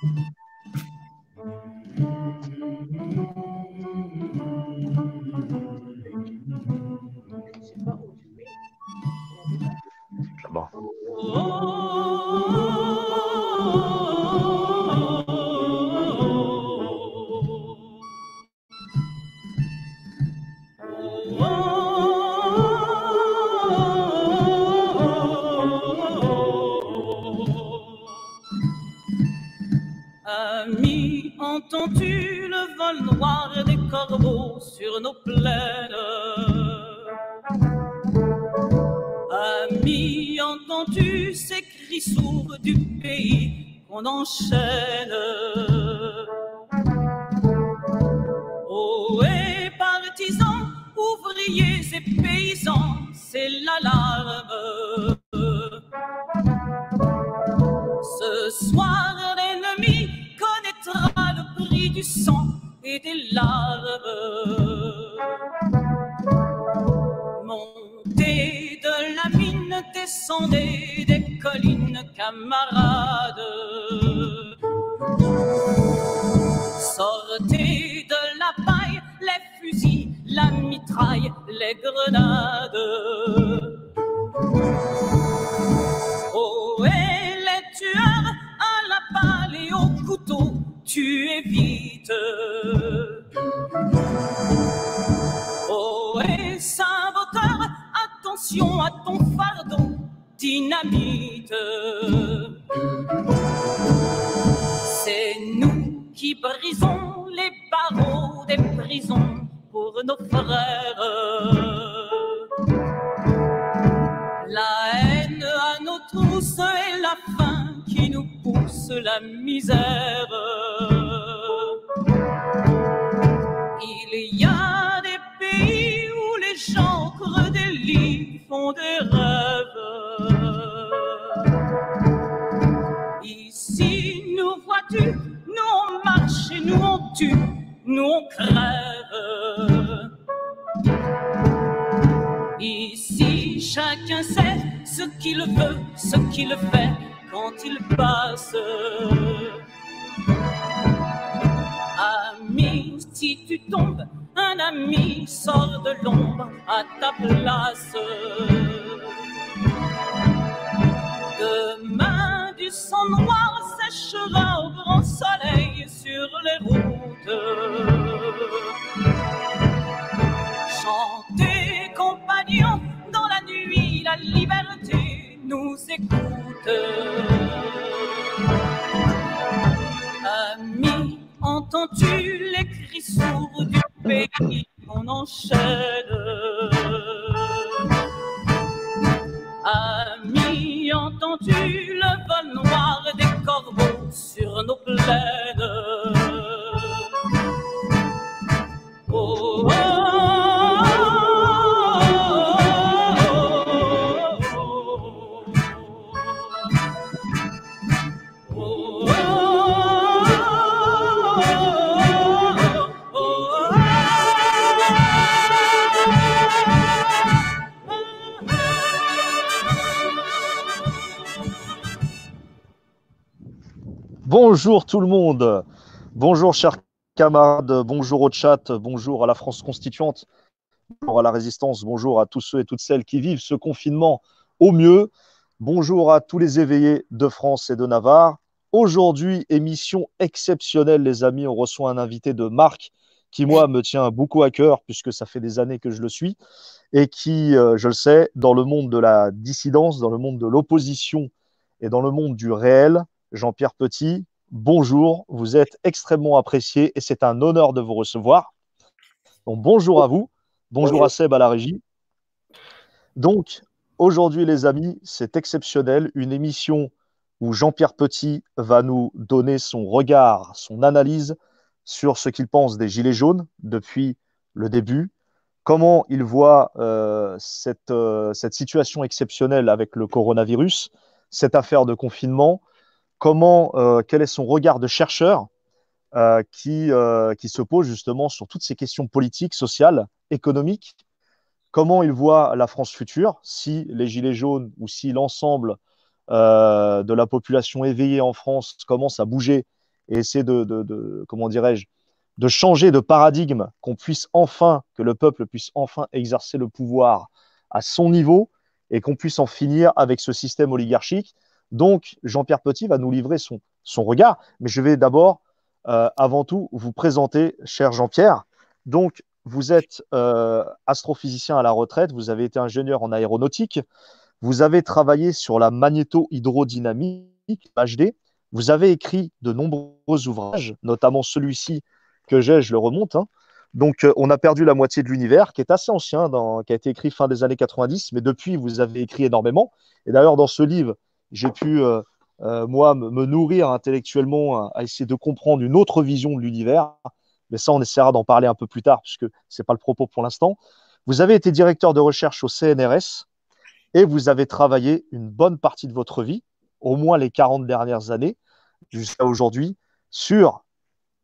Bon. Ami, entends-tu le vol noir des corbeaux sur nos plaines? Ami, entends-tu ces cris sourds du pays qu'on enchaîne? Oh, et partisans, ouvriers et paysans, c'est l'alarme. Ce soir, l'ennemi connaîtra le prix du sang et des larmes. Montez de la mine, descendez des collines, camarades. Sortez de la paille, les fusils, la mitraille, les grenades. Oh, et les tueurs à la balle et au couteau, tuez vite. Oh, et saboteur, attention à ton fardeau, dynamite. C'est nous qui brisons les barreaux des prisons pour nos frères. La haine à nos trousses et la faim qui nous pousse la misère. Il y a des pays où les gens au creux des lits font des rêves. Ici, nous vois-tu, nous on marche et nous on tue, nous on crève. Ici, chacun sait ce qu'il veut, ce qu'il fait quand il passe. Ami, si tu tombes, un ami sort de l'ombre à ta place. Demain, du sang noir séchera au grand soleil sur les routes. Chantez, compagnons, dans la nuit, la liberté nous écoute. Ami, entends-tu les cris sourds du pays qu'on enchaîne? Ami, entends-tu le vol noir des corbeaux sur nos plaines? Oh, oh, Bonjour tout le monde, bonjour chers camarades, bonjour au chat, bonjour à la France constituante, bonjour à la résistance, bonjour à tous ceux et toutes celles qui vivent ce confinement au mieux, bonjour à tous les éveillés de France et de Navarre. Aujourd'hui, émission exceptionnelle les amis, on reçoit un invité de marque qui moi me tient beaucoup à cœur puisque ça fait des années que je le suis et qui, je le sais, dans le monde de la dissidence, dans le monde de l'opposition et dans le monde du réel, Jean-Pierre Petit, bonjour, vous êtes extrêmement apprécié et c'est un honneur de vous recevoir. Donc bonjour à vous, bonjour à Seb à la régie. Donc aujourd'hui les amis, c'est exceptionnel, une émission où Jean-Pierre Petit va nous donner son regard, son analyse sur ce qu'il pense des Gilets jaunes depuis le début, comment il voit cette situation exceptionnelle avec le coronavirus, cette affaire de confinement, quel est son regard de chercheur qui se pose justement sur toutes ces questions politiques, sociales, économiques, comment il voit la France future, si les Gilets jaunes ou si l'ensemble de la population éveillée en France commence à bouger et essayer comment dirais-je, de changer de paradigme, que le peuple puisse enfin exercer le pouvoir à son niveau et qu'on puisse en finir avec ce système oligarchique. Donc, Jean-Pierre Petit va nous livrer son regard, mais je vais d'abord, avant tout, vous présenter, cher Jean-Pierre. Donc, vous êtes astrophysicien à la retraite, vous avez été ingénieur en aéronautique, vous avez travaillé sur la magnéto-hydrodynamique, HD, vous avez écrit de nombreux ouvrages, notamment celui-ci que j'ai, je le remonte. Hein. Donc, on a perdu la moitié de l'univers, qui est assez ancien, qui a été écrit fin des années 90, mais depuis, vous avez écrit énormément. Et d'ailleurs, dans ce livre, j'ai pu, moi, me nourrir intellectuellement à essayer de comprendre une autre vision de l'univers. Mais ça, on essaiera d'en parler un peu plus tard, puisque ce n'est pas le propos pour l'instant. Vous avez été directeur de recherche au CNRS et vous avez travaillé une bonne partie de votre vie, au moins les 40 dernières années, jusqu'à aujourd'hui, sur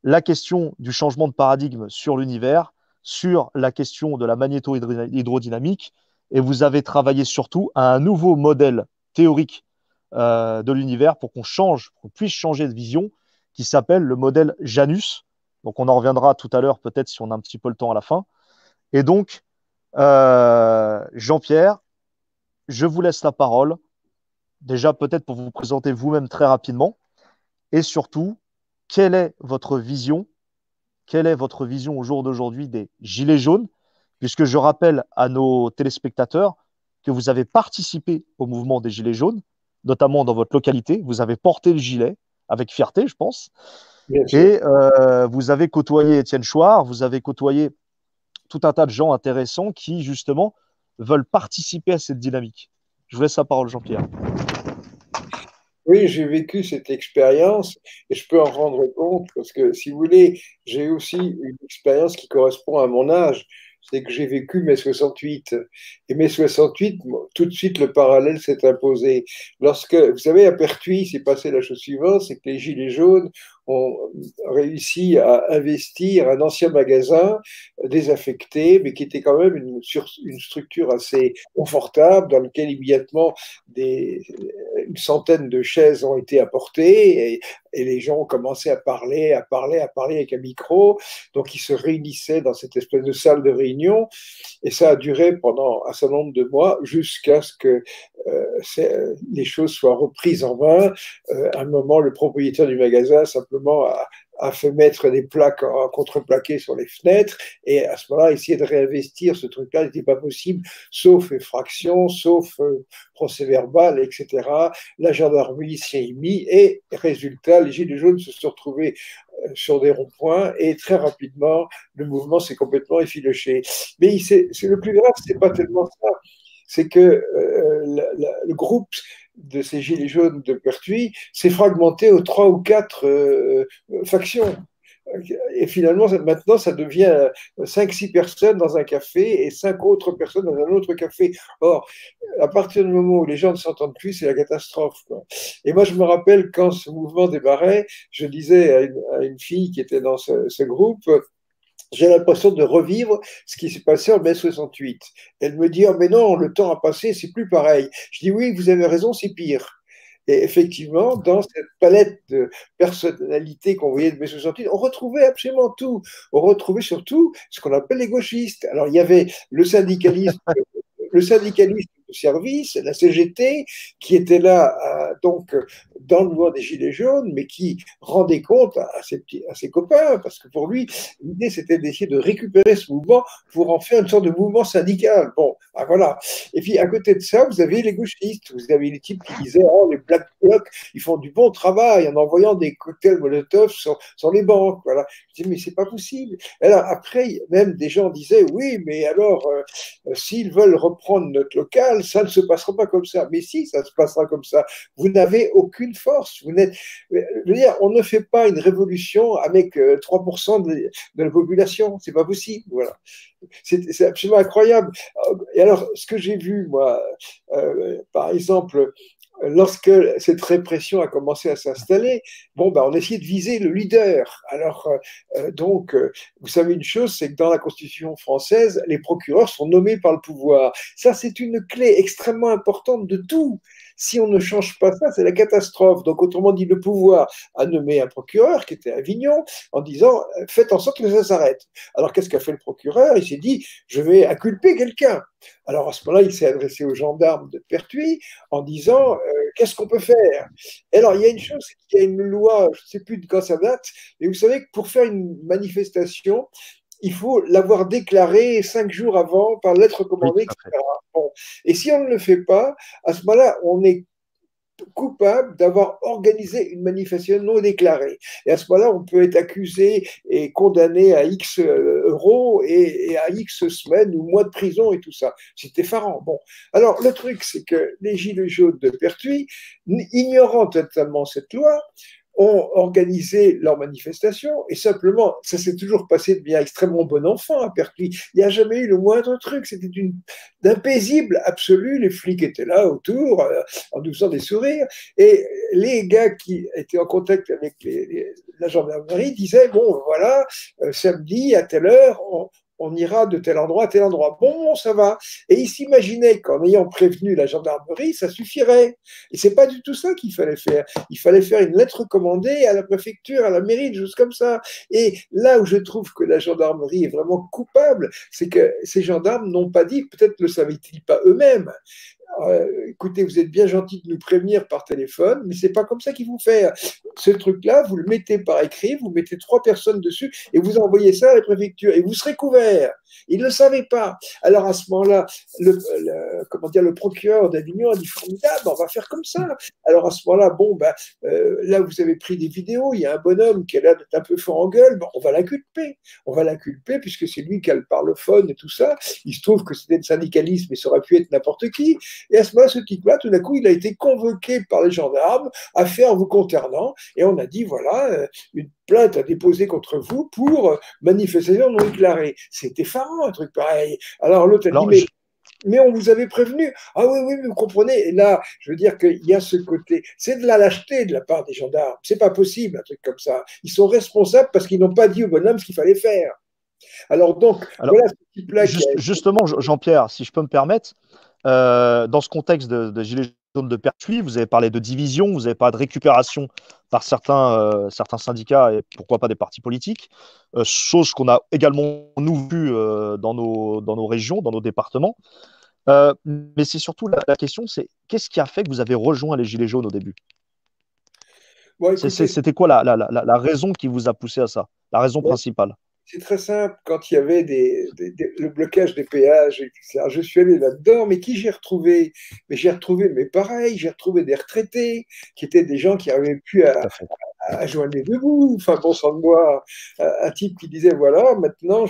la question du changement de paradigme sur l'univers, sur la question de la magnéto-hydrodynamique, et vous avez travaillé surtout à un nouveau modèle théorique de l'univers pour qu'on puisse changer de vision, qui s'appelle le modèle Janus. Donc on en reviendra tout à l'heure, peut-être si on a un petit peu le temps à la fin. Et donc, Jean-Pierre, je vous laisse la parole, déjà peut-être pour vous présenter vous-même très rapidement, et surtout, quelle est votre vision au jour d'aujourd'hui des Gilets jaunes, puisque je rappelle à nos téléspectateurs que vous avez participé au mouvement des Gilets jaunes, notamment dans votre localité, vous avez porté le gilet avec fierté, je pense, et vous avez côtoyé Étienne Chouard, vous avez côtoyé tout un tas de gens intéressants qui, justement, veulent participer à cette dynamique. Je vous laisse la parole, Jean-Pierre. Oui, j'ai vécu cette expérience et je peux en rendre compte parce que, si vous voulez, j'ai aussi une expérience qui correspond à mon âge. C'est que j'ai vécu mai 68. Et mai 68, tout de suite, le parallèle s'est imposé. Lorsque, vous savez, à Pertuis, il s'est passé la chose suivante, c'est que les Gilets jaunes ont réussi à investir un ancien magasin désaffecté, mais qui était quand même une structure assez confortable, dans lequel immédiatement une centaine de chaises ont été apportées et les gens ont commencé à parler avec un micro. Donc, ils se réunissaient dans cette espèce de salle de réunion et ça a duré pendant un certain nombre de mois jusqu'à ce que les choses soient reprises en main. À un moment, le propriétaire du magasin simplement a fait mettre des plaques contreplaquées sur les fenêtres et à ce moment-là, essayer de réinvestir ce truc-là n'était pas possible, sauf effraction, sauf procès verbal, etc. La gendarmerie s'y est mise et résultat, les Gilets jaunes se sont retrouvés sur des ronds-points et très rapidement, le mouvement s'est complètement effiloché. Mais le plus grave, c'est pas tellement ça, c'est que le groupe de ces Gilets jaunes de Pertuis s'est fragmenté aux 3 ou 4 factions. Et finalement, maintenant, ça devient 5-6 personnes dans un café et 5 autres personnes dans un autre café. Or, à partir du moment où les gens ne s'entendent plus, c'est la catastrophe, quoi. Et moi, je me rappelle quand ce mouvement démarrait, je disais à une fille qui était dans ce groupe, j'ai l'impression de revivre ce qui s'est passé en mai 68. Elle me dit, oh, mais non, le temps a passé, c'est plus pareil. Je dis, oui, vous avez raison, c'est pire. Et effectivement, dans cette palette de personnalités qu'on voyait de mai 68, on retrouvait absolument tout. On retrouvait surtout ce qu'on appelle les gauchistes. Alors, il y avait le syndicalisme de service, la CGT, qui était là donc dans le mouvement des Gilets jaunes, mais qui rendait compte à ses copains, parce que pour lui, l'idée c'était d'essayer de récupérer ce mouvement pour en faire une sorte de mouvement syndical. Bon, voilà. Et puis à côté de ça, vous avez les gauchistes, vous avez les types qui disaient, oh, les Black Blocs, ils font du bon travail en envoyant des cocktails Molotov sur les banques. Voilà. Je dis, mais c'est pas possible. Alors après, même des gens disaient, oui, mais alors, s'ils veulent reprendre notre local, ça ne se passera pas comme ça. Mais si, ça se passera comme ça. Vous n'avez aucune force. Je veux dire, on ne fait pas une révolution avec 3% de la population. C'est pas possible. Voilà. C'est absolument incroyable. Et alors, ce que j'ai vu, moi, par exemple, lorsque cette répression a commencé à s'installer, bon, on essayait de viser le leader. Alors, vous savez une chose, c'est que dans la Constitution française, les procureurs sont nommés par le pouvoir. Ça, c'est une clé extrêmement importante de tout. Si on ne change pas ça, c'est la catastrophe. Donc, autrement dit, le pouvoir a nommé un procureur qui était à Avignon en disant faites en sorte que ça s'arrête. Alors, qu'est-ce qu'a fait le procureur? Il s'est dit je vais inculper quelqu'un. Alors, à ce moment-là, il s'est adressé aux gendarmes de Pertuis en disant qu'est-ce qu'on peut faire? Et alors, il y a une chose, c'est qu'il y a une loi, je ne sais plus de quand ça date, mais vous savez que pour faire une manifestation, il faut l'avoir déclaré 5 jours avant par lettre Oui, recommandée, tout à fait. etc. Bon. Et si on ne le fait pas, à ce moment-là, on est coupable d'avoir organisé une manifestation non déclarée. Et à ce moment-là, on peut être accusé et condamné à X euros et à X semaines ou mois de prison et tout ça. C'est effarant. Bon. Alors, le truc, c'est que les Gilets jaunes de Pertuis, ignorant totalement cette loi, ont organisé leur manifestation et simplement, ça s'est toujours passé de bien extrêmement bon enfant à Pertuis. Il n'y a jamais eu le moindre truc. C'était d'un paisible absolu. Les flics étaient là autour en nous faisant des sourires et les gars qui étaient en contact avec la gendarmerie disaient bon, voilà, samedi à telle heure, on ira de tel endroit à tel endroit. Bon, ça va. Et ils s'imaginaient qu'en ayant prévenu la gendarmerie, ça suffirait. Et c'est pas du tout ça qu'il fallait faire. Il fallait faire une lettre recommandée à la préfecture, à la mairie, des choses comme ça. Et là où je trouve que la gendarmerie est vraiment coupable, c'est que ces gendarmes n'ont pas dit, peut-être le savaient-ils pas eux-mêmes, écoutez, vous êtes bien gentil de nous prévenir par téléphone, mais c'est pas comme ça qu'il faut faire. Ce truc-là, vous le mettez par écrit, vous mettez 3 personnes dessus et vous envoyez ça à la préfecture et vous serez couvert. Ils ne le savaient pas. Alors à ce moment-là, le procureur d'Avignon a dit formidable, on va faire comme ça. Alors à ce moment-là, bon, là vous avez pris des vidéos, il y a un bonhomme qui a l'air d'être un peu fort en gueule, on va l'inculper. On va l'inculper puisque c'est lui qui a le parlophone et tout ça. Il se trouve que c'était le syndicalisme et ça aurait pu être n'importe qui. Et à ce moment-là, ce type-là, tout d'un coup, il a été convoqué par les gendarmes, affaire vous concernant, et on a dit, voilà, une plainte à déposer contre vous pour manifestation non déclarée. C'est effarant, un truc pareil. Alors l'autre a dit, Alors, mais on vous avait prévenu. Ah oui, oui, mais vous comprenez. Et là, je veux dire qu'il y a ce côté. C'est de la lâcheté de la part des gendarmes. C'est pas possible, un truc comme ça. Ils sont responsables parce qu'ils n'ont pas dit au bonhomme ce qu'il fallait faire. Alors donc, alors voilà ce type-là qui a... justement, Jean-Pierre, si je peux me permettre, dans ce contexte de Gilets jaunes de Pertuis, vous avez parlé de division, vous avez parlé de récupération par certains syndicats et pourquoi pas des partis politiques, chose qu'on a également nous vu dans nos régions, dans nos départements. Mais c'est surtout la question, c'est qu'est-ce qui a fait que vous avez rejoint les Gilets jaunes au début? Bon, écoutez, C'était quoi la raison qui vous a poussé à ça? La raison principale? c'est très simple. Quand il y avait le blocage des péages, etc., je suis allé là-dedans. Mais qui j'ai retrouvé? Mais j'ai retrouvé, mais pareil, j'ai retrouvé des retraités qui étaient des gens qui avaient pu Tout à fait. à joindre les deux bouts. Enfin, bon sang de moi, un type qui disait voilà, maintenant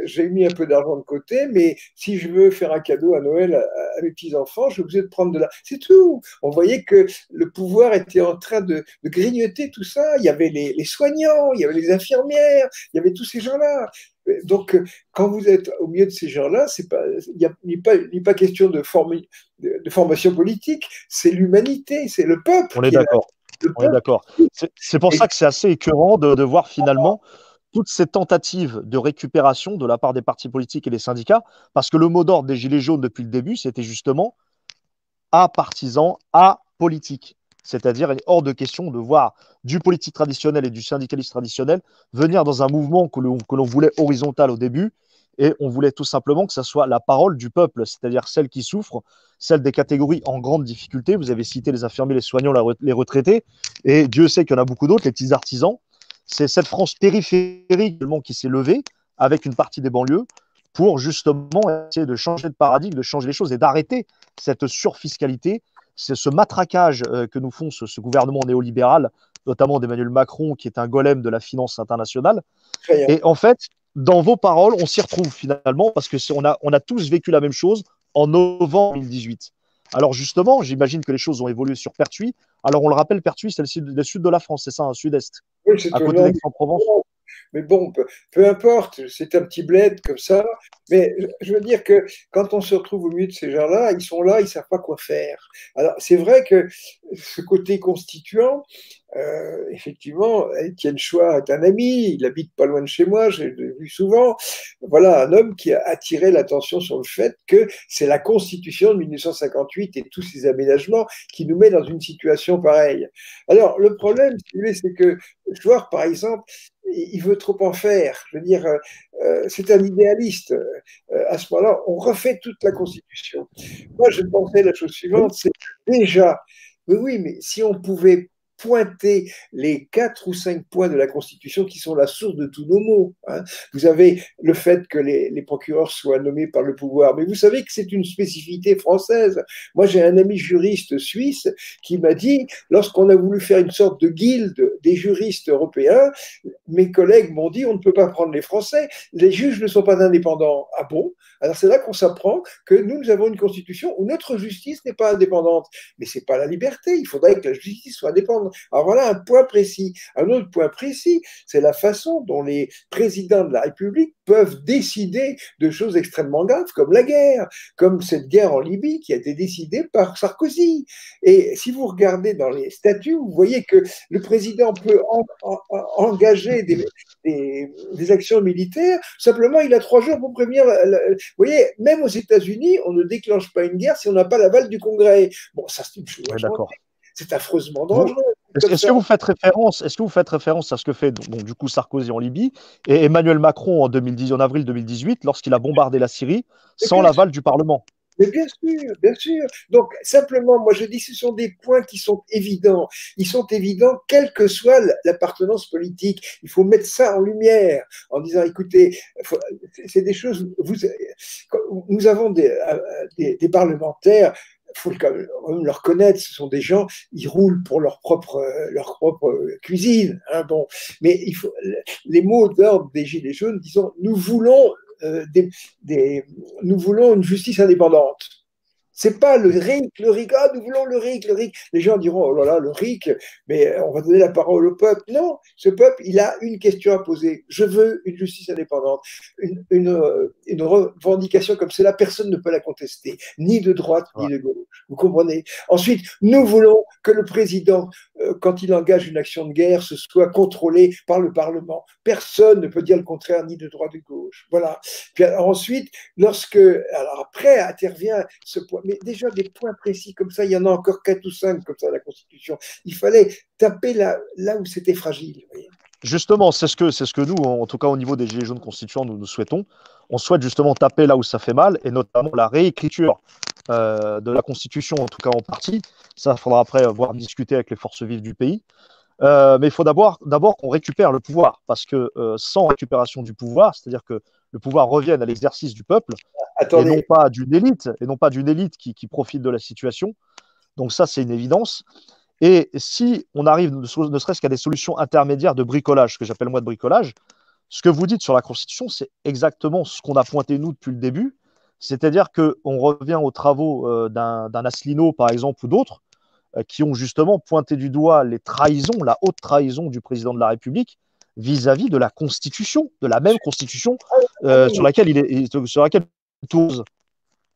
j'ai mis un peu d'argent de côté, mais si je veux faire un cadeau à Noël à mes petits-enfants, je suis obligé de prendre de là. C'est tout. On voyait que le pouvoir était en train de grignoter tout ça. Il y avait les soignants, il y avait les infirmières, il y avait tous ces gens-là. Donc, quand vous êtes au milieu de ces gens-là, il n'est pas question de formation politique, c'est l'humanité, c'est le peuple On est qui est là. d'accord. Le On est peuple. d'accord. C'est pour ça que c'est assez écœurant de voir finalement toutes ces tentatives de récupération de la part des partis politiques et des syndicats, parce que le mot d'ordre des Gilets jaunes depuis le début, c'était justement à partisans, à politique. C'est-à-dire, il est hors de question de voir du politique traditionnel et du syndicalisme traditionnel venir dans un mouvement que l'on voulait horizontal au début, et on voulait tout simplement que ça soit la parole du peuple, c'est-à-dire celle qui souffre, celle des catégories en grande difficulté. Vous avez cité les infirmiers, les soignants, les retraités, et Dieu sait qu'il y en a beaucoup d'autres, les petits artisans. C'est cette France périphérique qui s'est levée avec une partie des banlieues pour justement essayer de changer de paradigme, de changer les choses et d'arrêter cette surfiscalité, c'est ce matraquage que nous font ce gouvernement néolibéral, notamment d'Emmanuel Macron, qui est un golem de la finance internationale. Et en fait, dans vos paroles, on s'y retrouve finalement parce que on a tous vécu la même chose en novembre 2018. Alors justement, j'imagine que les choses ont évolué sur Pertuis. Alors on le rappelle, Pertuis, c'est le sud de la France, c'est ça, un sud-est, Oui, c'est à au côté nord. d'Aix-en-Provence. mais bon, peu importe, c'est un petit bled comme ça. Mais je veux dire que quand on se retrouve au milieu de ces gens-là, ils sont là, ils ne savent pas quoi faire. Alors, c'est vrai que ce côté constituant, effectivement, Étienne Chouard est un ami, il habite pas loin de chez moi, je l'ai vu souvent. Voilà un homme qui a attiré l'attention sur le fait que c'est la Constitution de 1958 et tous ces aménagements qui nous met dans une situation pareille. Alors, le problème, si vous voulez, c'est que Chouard, par exemple, il veut trop en faire. Je veux dire, c'est un idéaliste. À ce moment-là, on refait toute la Constitution. Moi, je pensais la chose suivante, c'est déjà, oui, mais si on pouvait pointer les 4 ou 5 points de la Constitution qui sont la source de tous nos maux. Hein. Vous avez le fait que les procureurs soient nommés par le pouvoir, mais vous savez que c'est une spécificité française. Moi, j'ai un ami juriste suisse qui m'a dit, lorsqu'on a voulu faire une sorte de guilde des juristes européens, mes collègues m'ont dit, on ne peut pas prendre les Français, les juges ne sont pas indépendants. Ah bon? Alors c'est là qu'on s'apprend que nous avons une constitution où notre justice n'est pas indépendante. Mais ce n'est pas la liberté, il faudrait que la justice soit indépendante. Alors voilà un point précis. Un autre point précis, c'est la façon dont les présidents de la République peuvent décider de choses extrêmement graves, comme la guerre, comme cette guerre en Libye qui a été décidée par Sarkozy. Et si vous regardez dans les statuts, vous voyez que le président peut engager des actions militaires, simplement il a 3 jours pour prévenir. Vous voyez, même aux États-Unis, on ne déclenche pas une guerre si on n'a pas l'aval du Congrès. Bon, ça c'est une chose. Ouais, d'accord. C'est affreusement dangereux. Est-ce que vous faites référence à ce que fait donc, du coup Sarkozy en Libye et Emmanuel Macron en avril 2018 lorsqu'il a bombardé la Syrie sans l'aval du Parlement? Mais bien sûr, bien sûr. Donc, simplement, moi je dis ce sont des points qui sont évidents. Ils sont évidents, quelle que soit l'appartenance politique. Il faut mettre ça en lumière en disant, écoutez, c'est des choses. Nous avons des parlementaires. Il faut quand même le reconnaître, ce sont des gens, ils roulent pour leur propre cuisine. Hein, bon. Mais il faut, les mots d'ordre des Gilets jaunes, disons, nous voulons une justice indépendante. C'est pas le RIC, ah, nous voulons le RIC. Les gens diront, oh là là, le RIC, mais on va donner la parole au peuple. Non, ce peuple, il a une question à poser. Je veux une justice indépendante. Une revendication comme celle-là, personne ne peut la contester, ni de droite, ni de gauche. Vous comprenez? Ensuite, nous voulons que le président, quand il engage une action de guerre, ce soit contrôlé par le Parlement. Personne ne peut dire le contraire, ni de droite, ni de gauche. Voilà. Puis ensuite, alors après intervient ce point, mais déjà des points précis comme ça, il y en a encore 4 ou 5 comme ça dans la Constitution. Il fallait taper là où c'était fragile. Vous voyez. Justement, c'est ce que nous, en tout cas au niveau des Gilets jaunes constituants, nous souhaitons. On souhaite justement taper là où ça fait mal, et notamment la réécriture de la Constitution, en tout cas en partie. Ça, il faudra après voir discuter avec les forces vives du pays. Mais il faut d'abord qu'on récupère le pouvoir, parce que sans récupération du pouvoir, c'est-à-dire que le pouvoir revienne à l'exercice du peuple, et non pas d'une élite qui profite de la situation. Donc ça, c'est une évidence. Et si on arrive ne serait-ce qu'à des solutions intermédiaires de bricolage, ce que j'appelle moi de bricolage, ce que vous dites sur la Constitution, c'est exactement ce qu'on a pointé nous depuis le début, c'est-à-dire qu'on revient aux travaux d'un Asselineau, par exemple, ou d'autres, qui ont justement pointé du doigt les trahisons, la haute trahison du président de la République vis-à-vis de la Constitution, de la même Constitution sur laquelle il tourne.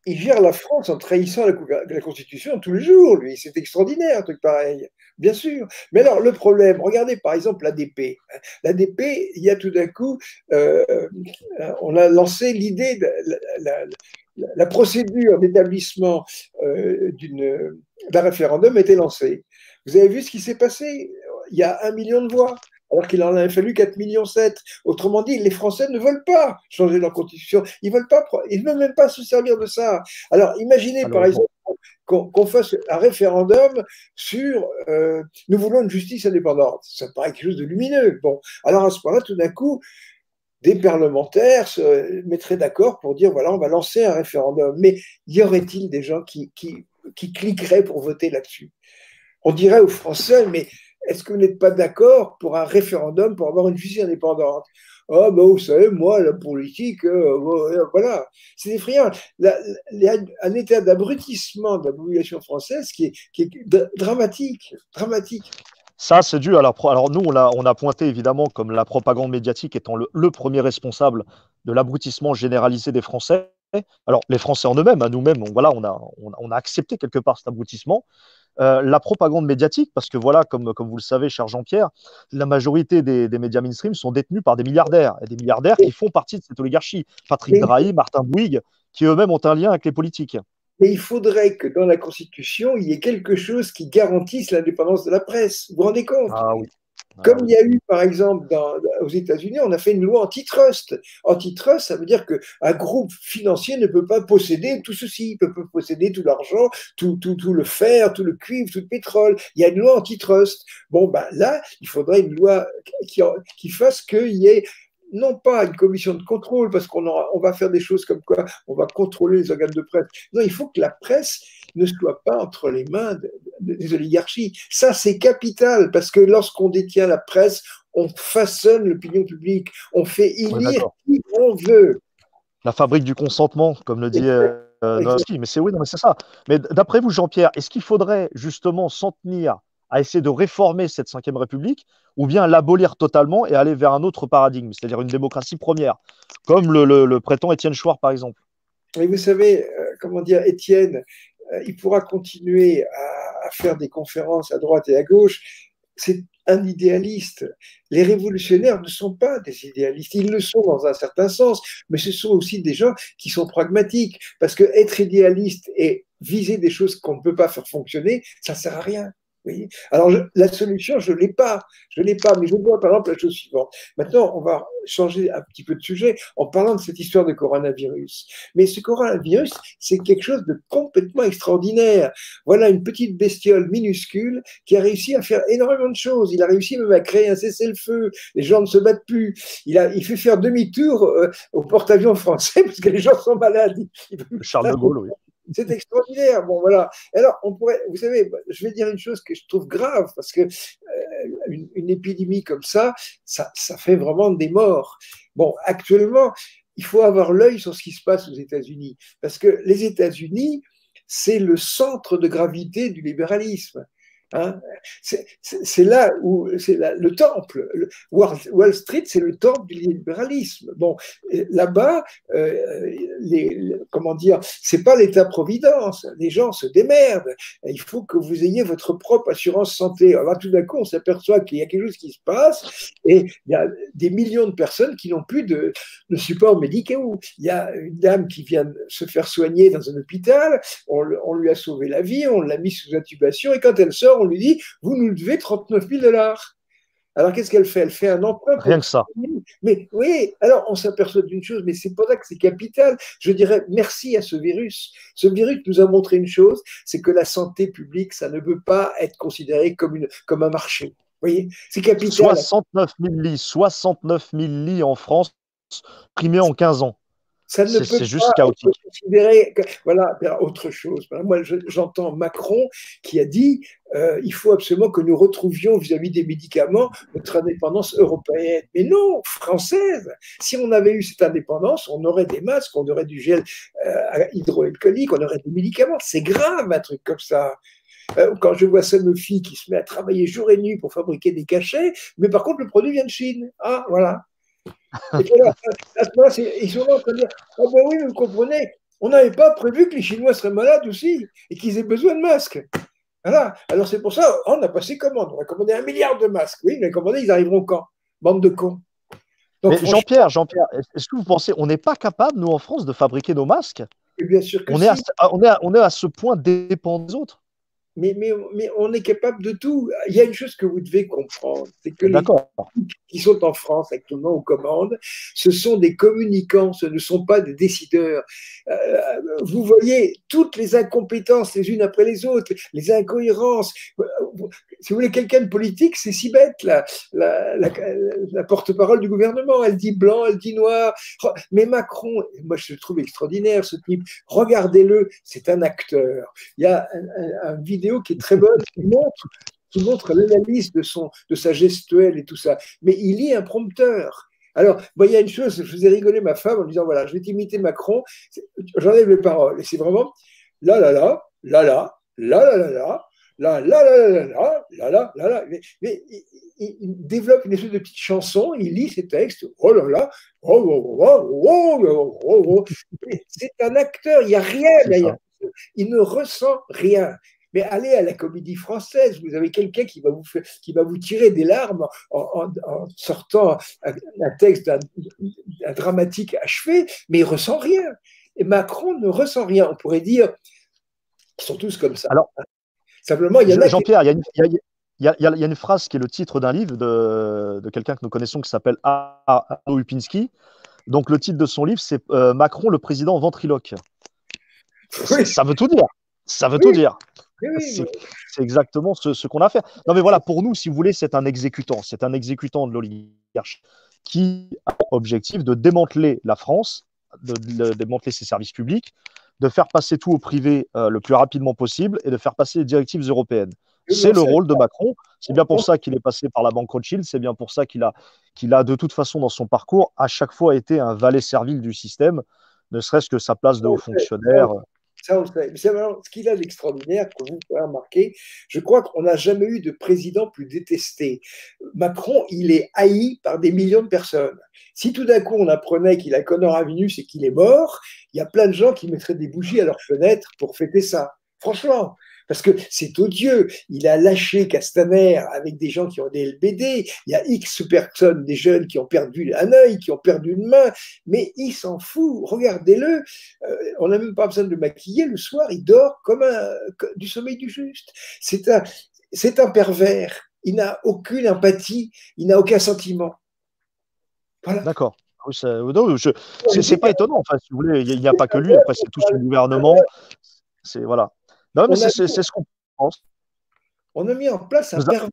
Il gère la France en trahissant la Constitution tous les jours, lui. C'est extraordinaire, un truc pareil. Bien sûr. Mais alors, le problème, regardez par exemple l'ADP. L'ADP, il y a tout d'un coup, on a lancé l'idée, la procédure d'établissement d'un référendum était lancée. Vous avez vu ce qui s'est passé? Il y a 1 million de voix, alors qu'il en a fallu 4,7 millions. Autrement dit, les Français ne veulent pas changer leur constitution. Ils ne veulent même pas se servir de ça. Alors, imaginez par exemple qu'on fasse un référendum sur nous voulons une justice indépendante. Ça paraît quelque chose de lumineux. Bon, alors à ce moment-là, tout d'un coup, des parlementaires se mettraient d'accord pour dire voilà, on va lancer un référendum. Mais y aurait-il des gens qui cliqueraient pour voter là-dessus? On dirait aux Français, mais est-ce que vous n'êtes pas d'accord pour un référendum pour avoir une justice indépendante? Ah, ben vous savez, moi, la politique, voilà. C'est effrayant. Il y a un état d'abrutissement de la population française qui est dramatique. Dramatique. Ça, c'est dû à la. Alors, nous, on a pointé évidemment comme la propagande médiatique étant le premier responsable de l'abrutissement généralisé des Français. Alors, les Français en eux-mêmes, à nous-mêmes, voilà, on a accepté quelque part cet abrutissement. La propagande médiatique, parce que voilà, comme vous le savez, cher Jean-Pierre, la majorité des médias mainstream sont détenus par des milliardaires, et des milliardaires qui font partie de cette oligarchie. Patrick Mais, Drahi, Martin Bouygues, qui eux-mêmes ont un lien avec les politiques. mais il faudrait que dans la Constitution, il y ait quelque chose qui garantisse l'indépendance de la presse. Vous vous rendez compte? Ah oui, ah Comme oui. il y a eu, par exemple, aux États-Unis, on a fait une loi antitrust. Antitrust, ça veut dire qu'un groupe financier ne peut pas posséder tout ceci, il peut pas posséder tout l'argent, tout le fer, tout le cuivre, tout le pétrole. Il y a une loi antitrust. Bon, ben là, il faudrait une loi qui fasse qu'il y ait non pas une commission de contrôle, parce on va faire des choses comme quoi on va contrôler les organes de presse. Non, il faut que la presse ne soit pas entre les mains des oligarchies. Ça, c'est capital, parce que lorsqu'on détient la presse, on façonne l'opinion publique, on fait élire qui on veut. La fabrique du consentement, comme le dit Novaski. Mais c'est oui, non, mais c'est ça. Mais d'après vous, Jean-Pierre, est-ce qu'il faudrait justement s'en tenir à essayer de réformer cette Ve République ou bien l'abolir totalement et aller vers un autre paradigme, c'est-à-dire une démocratie première, comme le prétend Étienne Chouard, par exemple? Mais vous savez, comment dire, Étienne, il pourra continuer à faire des conférences à droite et à gauche. C'est un idéaliste. Les révolutionnaires ne sont pas des idéalistes. Ils le sont dans un certain sens, mais ce sont aussi des gens qui sont pragmatiques. Parce que être idéaliste et viser des choses qu'on ne peut pas faire fonctionner, ça ne sert à rien. Oui. Alors, la solution, je ne l'ai pas. Je ne l'ai pas, mais je vois par exemple la chose suivante. Maintenant, on va changer un petit peu de sujet en parlant de cette histoire de coronavirus. Mais ce coronavirus, c'est quelque chose de complètement extraordinaire. Voilà une petite bestiole minuscule qui a réussi à faire énormément de choses. Il a réussi même à créer un cessez-le-feu. Les gens ne se battent plus. Il fait faire demi-tour au porte-avions français parce que les gens sont malades. Charles de Gaulle, oui. C'est extraordinaire. Bon, voilà. Alors, on pourrait, vous savez, je vais dire une chose que je trouve grave, parce que une épidémie comme ça fait vraiment des morts. Bon, actuellement, il faut avoir l'œil sur ce qui se passe aux États-Unis, parce que les États-Unis, c'est le centre de gravité du libéralisme. Hein, c'est là où c'est le temple. Wall Street, c'est le temple du libéralisme. Bon, là-bas, comment dire, c'est pas l'État-providence. Les gens se démerdent. Il faut que vous ayez votre propre assurance santé. Alors là, tout d'un coup, on s'aperçoit qu'il y a quelque chose qui se passe et il y a des millions de personnes qui n'ont plus de support médical. Il y a une dame qui vient se faire soigner dans un hôpital. On lui a sauvé la vie, on l'a mis sous intubation et quand elle sort, on lui dit, vous nous devez 39 000 $. Alors, qu'est-ce qu'elle fait? Elle fait un emprunt. Rien que ça. Mais oui, alors on s'aperçoit d'une chose, mais c'est pas ça que c'est capital. Je dirais merci à ce virus. Ce virus nous a montré une chose, c'est que la santé publique, ça ne peut pas être considéré comme un marché. Vous voyez, c'est capital. 69 000 lits, 69 000 lits en France, primés en 15 ans. Ça ne peut C'est juste pas chaotique. être considéré. Voilà, autre chose. Moi, j'entends Macron qui a dit il faut absolument que nous retrouvions vis-à-vis des médicaments notre indépendance européenne. Mais non, française. Si on avait eu cette indépendance, on aurait des masques, on aurait du gel hydroalcoolique, on aurait des médicaments. C'est grave un truc comme ça. Quand je vois Sanofi qui se met à travailler jour et nuit pour fabriquer des cachets, mais par contre, le produit vient de Chine. Ah, voilà. Et puis là, à ce moment-là, ils sont là en train de dire ah ben oui, vous comprenez, on n'avait pas prévu que les Chinois seraient malades aussi et qu'ils aient besoin de masques. Voilà. Alors c'est pour ça, on a passé commande. On a commandé 1 milliard de masques. Oui, on a commandé, ils arriveront quand? Bande de cons. Donc, mais Jean-Pierre, est-ce que vous pensez, on n'est pas capable, nous en France, de fabriquer nos masques? Bien sûr que on, si. on est à ce point dépendant des autres. Mais on est capable de tout. Il y a une chose que vous devez comprendre, c'est que les qui sont en France actuellement aux commandes, ce sont des communicants, ce ne sont pas des décideurs. Vous voyez toutes les incompétences les unes après les autres, les incohérences. Si vous voulez quelqu'un de politique, c'est si bête, la porte-parole du gouvernement. Elle dit blanc, elle dit noir. Mais Macron, moi je le trouve extraordinaire ce type. Regardez-le, c'est un acteur. Il y a un vidéo qui est très bonne qui montre l'analyse de sa gestuelle et tout ça. Mais il lit un prompteur. Alors, il y a une chose, je faisais rigoler ma femme en disant, voilà, je vais t'imiter Macron, j'enlève les paroles. Et c'est vraiment là, là, là, là, là, là, là, là, là, là, là, là, là, là, là, là, là, là. Mais il développe une espèce de petite chanson, il lit ses textes, oh là là, oh, oh, oh, oh, oh, oh, oh. C'est un acteur, il n'y a rien C'est derrière. ça. Il ne ressent rien. Mais allez à la Comédie Française, vous avez quelqu'un qui va vous tirer des larmes en sortant un texte d'un dramatique achevé, mais il ressent rien. Et Macron ne ressent rien. On pourrait dire, ils sont tous comme ça. Alors, Simplement, il y en a qui... Jean-Pierre, il y a une phrase qui est le titre d'un livre de quelqu'un que nous connaissons qui s'appelle Arnaud Upinski. Donc, le titre de son livre, c'est Macron, le président ventriloque. Oui, Ça veut tout dire. Ça veut oui, tout dire. oui, oui, C'est exactement ce qu'on a fait. Non, mais voilà, pour nous, si vous voulez, c'est un exécutant. C'est un exécutant de l'oligarchie qui a pour objectif de démanteler la France, de démanteler ses services publics, de faire passer tout au privé le plus rapidement possible et de faire passer les directives européennes. oui, C'est on le sait. rôle de Macron. C'est bien pour ça qu'il est passé par la banque Rothschild. C'est bien pour ça qu'il a de toute façon, dans son parcours, à chaque fois été un valet servile du système, ne serait-ce que sa place de haut fonctionnaire. Ça, on le sait. Mais ce qu'il a d'extraordinaire, que vous pouvez remarquer, je crois qu'on n'a jamais eu de président plus détesté. Macron, il est haï par des millions de personnes. Si tout d'un coup on apprenait qu'il a Connor Avenus et qu'il est mort, il y a plein de gens qui mettraient des bougies à leur fenêtre pour fêter ça. Franchement. Parce que c'est odieux. Il a lâché Castaner avec des gens qui ont des LBD. Il y a X personnes, des jeunes qui ont perdu un œil, qui ont perdu une main. Mais il s'en fout. Regardez-le. On n'a même pas besoin de le maquiller. Le soir, il dort comme du sommeil du juste. C'est un pervers. Il n'a aucune empathie. Il n'a aucun sentiment. Voilà. D'accord. Oui, c'est pas étonnant. Enfin, si vous voulez, il n'y a pas que lui. Après, c'est tout son gouvernement. C'est voilà. Non, mais c'est ce qu'on pense. On a mis en place un pervers.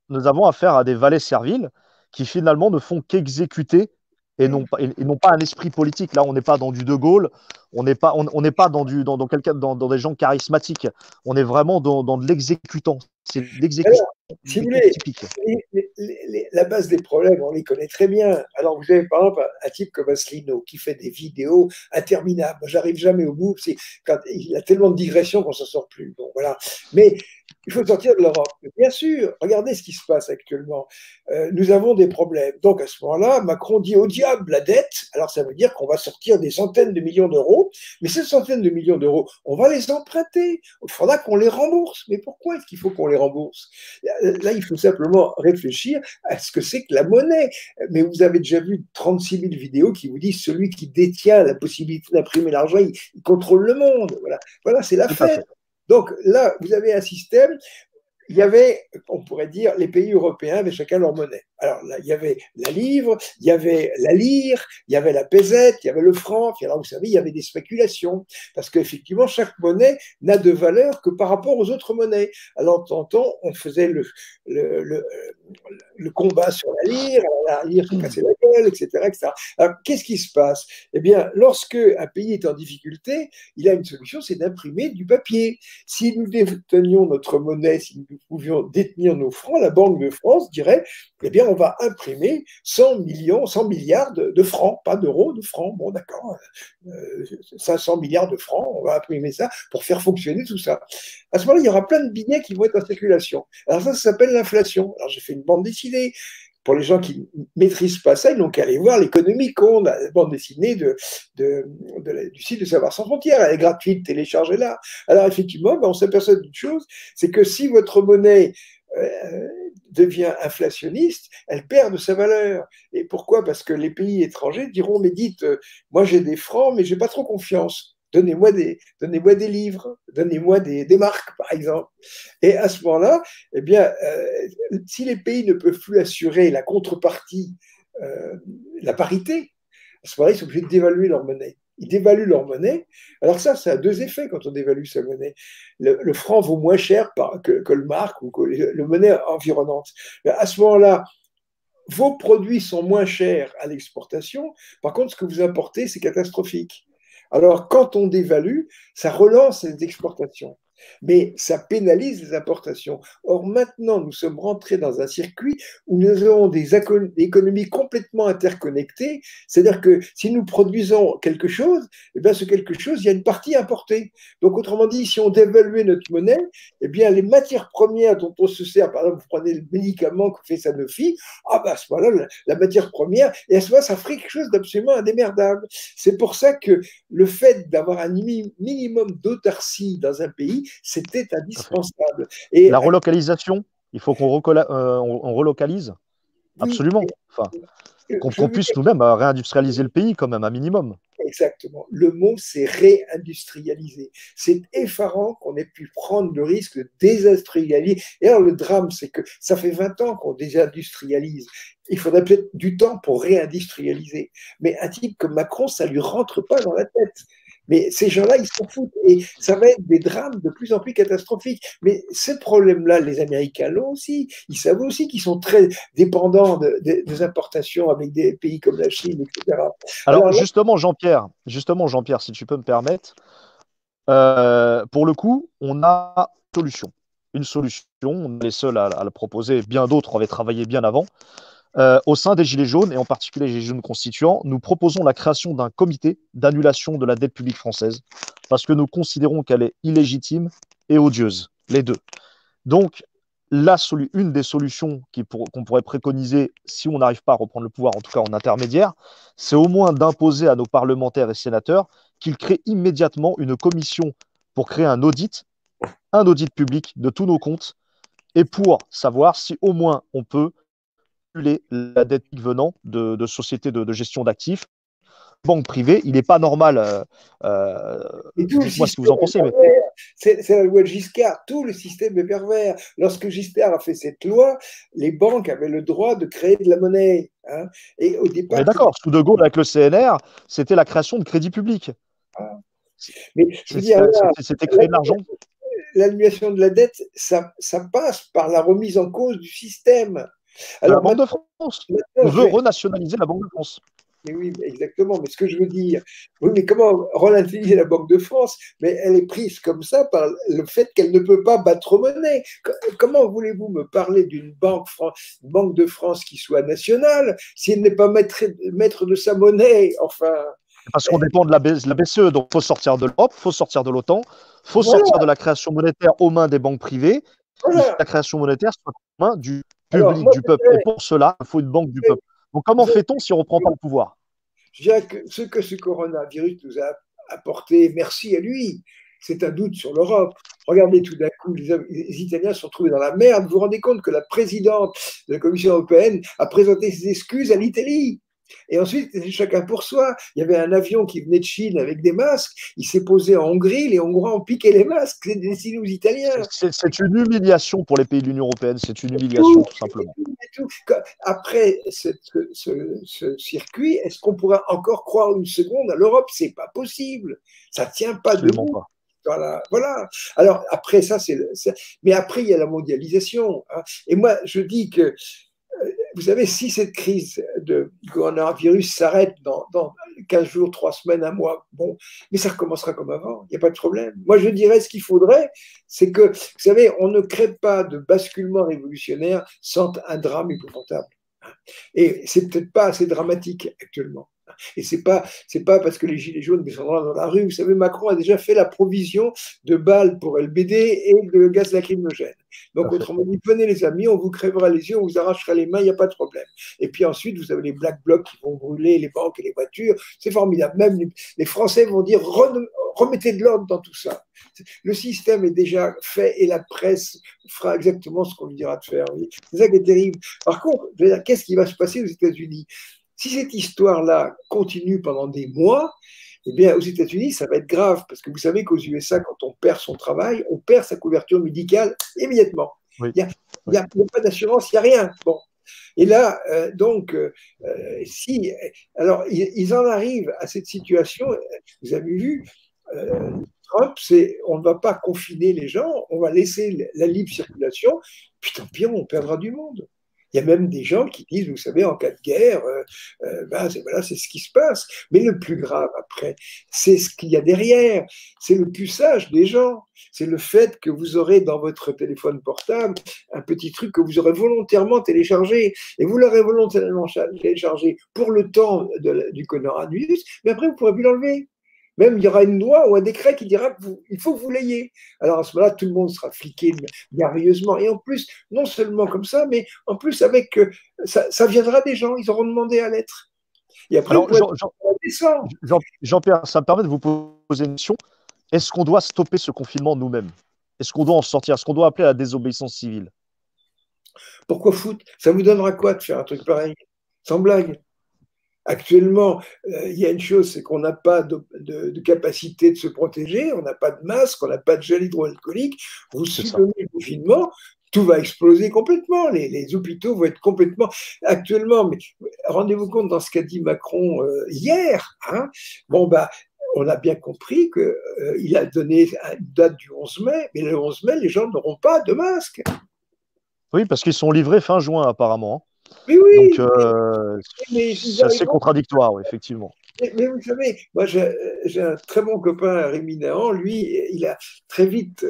Nous avons affaire à des valets serviles qui finalement ne font qu'exécuter et non pas un esprit politique. Là, on n'est pas dans du De Gaulle, on n'est pas dans des gens charismatiques. On est vraiment dans de l'exécutant. C'est l'exécution si vous voulez, typique. La base des problèmes, on les connaît très bien. Alors, vous avez par exemple un type comme Asselineau qui fait des vidéos interminables. J'arrive jamais au bout. Il a tellement de digressions qu'on ne s'en sort plus. Bon, voilà. Mais il faut sortir de l'Europe. Bien sûr, regardez ce qui se passe actuellement. Nous avons des problèmes. Donc, à ce moment-là, Macron dit au diable la dette. Alors, ça veut dire qu'on va sortir des centaines de millions d'euros. Mais ces centaines de millions d'euros, on va les emprunter. Il faudra qu'on les rembourse. Mais pourquoi est-ce qu'il faut qu'on les rembourse? Là, il faut simplement réfléchir à ce que c'est que la monnaie. Mais vous avez déjà vu 36 000 vidéos qui vous disent celui qui détient la possibilité d'imprimer l'argent, il contrôle le monde. Voilà, c'est la fête. Donc là, vous avez un système. Il y avait, on pourrait dire, les pays européens avaient chacun leur monnaie. Alors là, il y avait la livre, il y avait la lire, il y avait la pesette, il y avait le franc. Puis alors, vous savez, il y avait des spéculations. Parce qu'effectivement, chaque monnaie n'a de valeur que par rapport aux autres monnaies. Alors, tantôt, on faisait le combat sur la lire se cassait la gueule, etc., etc. Alors, qu'est-ce qui se passe? Eh bien, lorsque un pays est en difficulté, il a une solution, c'est d'imprimer du papier. Si nous détenions notre monnaie, si nous pouvions détenir nos francs, la Banque de France dirait, eh bien, on va imprimer 100 milliards de francs, pas d'euros, de francs. Bon, d'accord, 500 milliards de francs, on va imprimer ça pour faire fonctionner tout ça. À ce moment-là, il y aura plein de billets qui vont être en circulation. Alors ça s'appelle l'inflation. Alors j'ai fait une bande dessinée. Pour les gens qui ne maîtrisent pas ça, ils n'ont qu'à aller voir l'économie qu'on a, la bande dessinée du site de Savoir Sans Frontières. Elle est gratuite, téléchargez-la. Alors effectivement, on s'aperçoit d'une chose, c'est que si votre monnaie devient inflationniste, elle perd de sa valeur. Et pourquoi? Parce que les pays étrangers diront, mais dites, moi j'ai des francs, mais j'ai pas trop confiance. Donnez-moi des livres, donnez-moi des marques, par exemple. Et à ce moment-là, eh bien, si les pays ne peuvent plus assurer la contrepartie, la parité, à ce moment-là, ils sont obligés de dévaluer leur monnaie. Ils dévaluent leur monnaie. Alors ça a deux effets quand on dévalue sa monnaie. Le franc vaut moins cher que le marque ou que le monnaie environnante. Mais à ce moment-là, vos produits sont moins chers à l'exportation. Par contre, ce que vous importez, c'est catastrophique. Alors, quand on dévalue, ça relance les exportations. Mais ça pénalise les importations. Or, maintenant, nous sommes rentrés dans un circuit où nous avons des économies complètement interconnectées. C'est-à-dire que si nous produisons quelque chose, eh bien, ce quelque chose, il y a une partie importée. Donc, autrement dit, si on dévaluait notre monnaie, eh bien, les matières premières dont on se sert, par exemple, vous prenez le médicament que fait Sanofi, ah ben, à ce moment-là, la matière première, et à ce moment-là, ça ferait quelque chose d'absolument indémerdable. C'est pour ça que le fait d'avoir un minimum d'autarcie dans un pays, c'était indispensable. Et la relocalisation, il faut qu'on on relocalise. oui, Absolument. Enfin, je qu'on veux puisse nous-mêmes réindustrialiser le pays quand même, un minimum. exactement. Le mot, c'est réindustrialiser. C'est effarant qu'on ait pu prendre le risque de désindustrialiser. Et alors, le drame, c'est que ça fait 20 ans qu'on désindustrialise. Il faudrait peut-être du temps pour réindustrialiser. Mais un type comme Macron, ça ne lui rentre pas dans la tête. Mais ces gens-là, ils s'en foutent. Et ça va être des drames de plus en plus catastrophiques. Mais ce problème-là, les Américains l'ont aussi. Ils savent aussi qu'ils sont très dépendants des importations avec des pays comme la Chine, etc. Alors, Alors là, justement, Jean-Pierre, si tu peux me permettre, pour le coup, on a une solution, on est les seuls à la proposer, bien d'autres avaient travaillé bien avant. Au sein des Gilets jaunes, et en particulier les Gilets jaunes constituants, nous proposons la création d'un comité d'annulation de la dette publique française, parce que nous considérons qu'elle est illégitime et odieuse, les deux. Donc, une des solutions qu'on pourrait préconiser, si on n'arrive pas à reprendre le pouvoir, en tout cas en intermédiaire, c'est au moins d'imposer à nos parlementaires et sénateurs qu'ils créent immédiatement une commission pour créer un audit public de tous nos comptes, et pour savoir si au moins on peut annuler la dette venant de sociétés de gestion d'actifs, banque privée. Il n'est pas normal, et tout le dites-moi ce que système vous en est pensez, mais pervers. C'est la loi de Giscard. Tout le système est pervers. Lorsque Giscard a fait cette loi, les banques avaient le droit de créer de la monnaie. Hein. Et au on est départ, d'accord. Sous De Gaulle, avec le CNR, c'était la création de crédit public. mais je veux dire, C'était créer de l'argent. l'annulation de la dette, ça passe par la remise en cause du système. De la Alors Banque de maintenant, France. On maintenant je veut vais, renationaliser la Banque de France. mais oui, exactement. Mais ce que je veux dire, oui, mais comment relativiser la Banque de France? Mais elle est prise comme ça par le fait qu'elle ne peut pas battre monnaie. Comment voulez-vous me parler d'une banque de France qui soit nationale si elle n'est pas maître de sa monnaie? Enfin, Parce qu'on dépend de la BCE, donc il faut sortir de l'Europe, il faut sortir de l'OTAN, il faut sortir voilà, de la création monétaire aux mains des banques privées. Il faut que voilà. la création monétaire soit aux mains du Alors, public, moi, du peuple. Et pour cela, il faut une banque du peuple. Donc comment fait-on si on ne reprend pas le pouvoir? je dirais que ce coronavirus nous a apporté, merci à lui, c'est un doute sur l'Europe. Regardez, tout d'un coup, les Italiens se sont trouvés dans la merde. Vous vous rendez compte que la présidente de la Commission européenne a présenté ses excuses à l'Italie. Et ensuite, c'était chacun pour soi. Il y avait un avion qui venait de Chine avec des masques. Il s'est posé en Hongrie. Les Hongrois ont piqué les masques. C'est destiné aux Italiens. C'est une humiliation pour les pays de l'Union européenne. C'est une humiliation, tout simplement. Tout. Après ce circuit, est-ce qu'on pourra encore croire une seconde à l'Europe? C'est pas possible. Ça tient pas Absolument debout. pas. Voilà, voilà. Alors après ça, mais après il y a la mondialisation. Hein. Et moi, je dis que vous savez, si cette crise de coronavirus s'arrête dans 15 jours, 3 semaines, un mois, bon, mais ça recommencera comme avant, il n'y a pas de problème. Moi, je dirais ce qu'il faudrait, c'est que, vous savez, on ne crée pas de basculement révolutionnaire sans un drame épouvantable. Et c'est peut-être pas assez dramatique actuellement. Et c'est pas parce que les gilets jaunes descendront dans la rue. Vous savez, Macron a déjà fait la provision de balles pour LBD et de gaz lacrymogène. Donc, autrement dit, venez les amis, on vous crèvera les yeux, on vous arrachera les mains, il n'y a pas de problème. Et puis ensuite, vous avez les black blocs qui vont brûler les banques et les voitures. C'est formidable. Même les Français vont dire remettez de l'ordre dans tout ça. Le système est déjà fait et la presse fera exactement ce qu'on lui dira de faire. C'est ça qui est terrible. Par contre, qu'est-ce qui va se passer aux États-Unis? Si cette histoire-là continue pendant des mois, eh bien, aux États-Unis, ça va être grave, parce que vous savez qu'aux USA, quand on perd son travail, on perd sa couverture médicale immédiatement. Oui. Il n'y a pas d'assurance, il n'y a rien. Bon. Et là, alors, ils en arrivent à cette situation, vous avez vu, Trump, on ne va pas confiner les gens, on va laisser la libre circulation, puis tant pis, on perdra du monde. Il y a même des gens qui disent, vous savez, en cas de guerre, voilà, c'est ce qui se passe. Mais le plus grave après, c'est ce qu'il y a derrière. C'est le puçage des gens. C'est le fait que vous aurez dans votre téléphone portable un petit truc que vous aurez volontairement téléchargé. Et vous l'aurez volontairement téléchargé pour le temps du coronavirus, mais après, vous ne pourrez plus l'enlever. Même il y aura une loi ou un décret qui dira qu'il faut que vous l'ayez. Alors à ce moment-là, tout le monde sera fliqué merveilleusement. Et en plus, non seulement comme ça, mais en plus avec ça viendra des gens, ils auront demandé à l'être. Et après, Alors, descendre. Jean-Pierre, ça me permet de vous poser une question. Est-ce qu'on doit stopper ce confinement nous-mêmes? Est-ce qu'on doit en sortir? Est-ce qu'on doit appeler à la désobéissance civile? Pourquoi foutre? Ça vous donnera quoi de faire un truc pareil? Sans blague. Actuellement, il y a une chose, c'est qu'on n'a pas de capacité de se protéger, on n'a pas de masque, on n'a pas de gel hydroalcoolique. Vous supprimez le confinement, tout va exploser complètement. Les hôpitaux vont être complètement. Actuellement, mais rendez-vous compte dans ce qu'a dit Macron hier. Hein, bon, on a bien compris qu'il a donné une date du 11 mai, mais le 11 mai, les gens n'auront pas de masque. Oui, parce qu'ils sont livrés fin juin, apparemment. Mais oui, donc, c'est assez contradictoire, effectivement. Mais vous savez, moi j'ai un très bon copain, Rémi Nahan, lui, il a très vite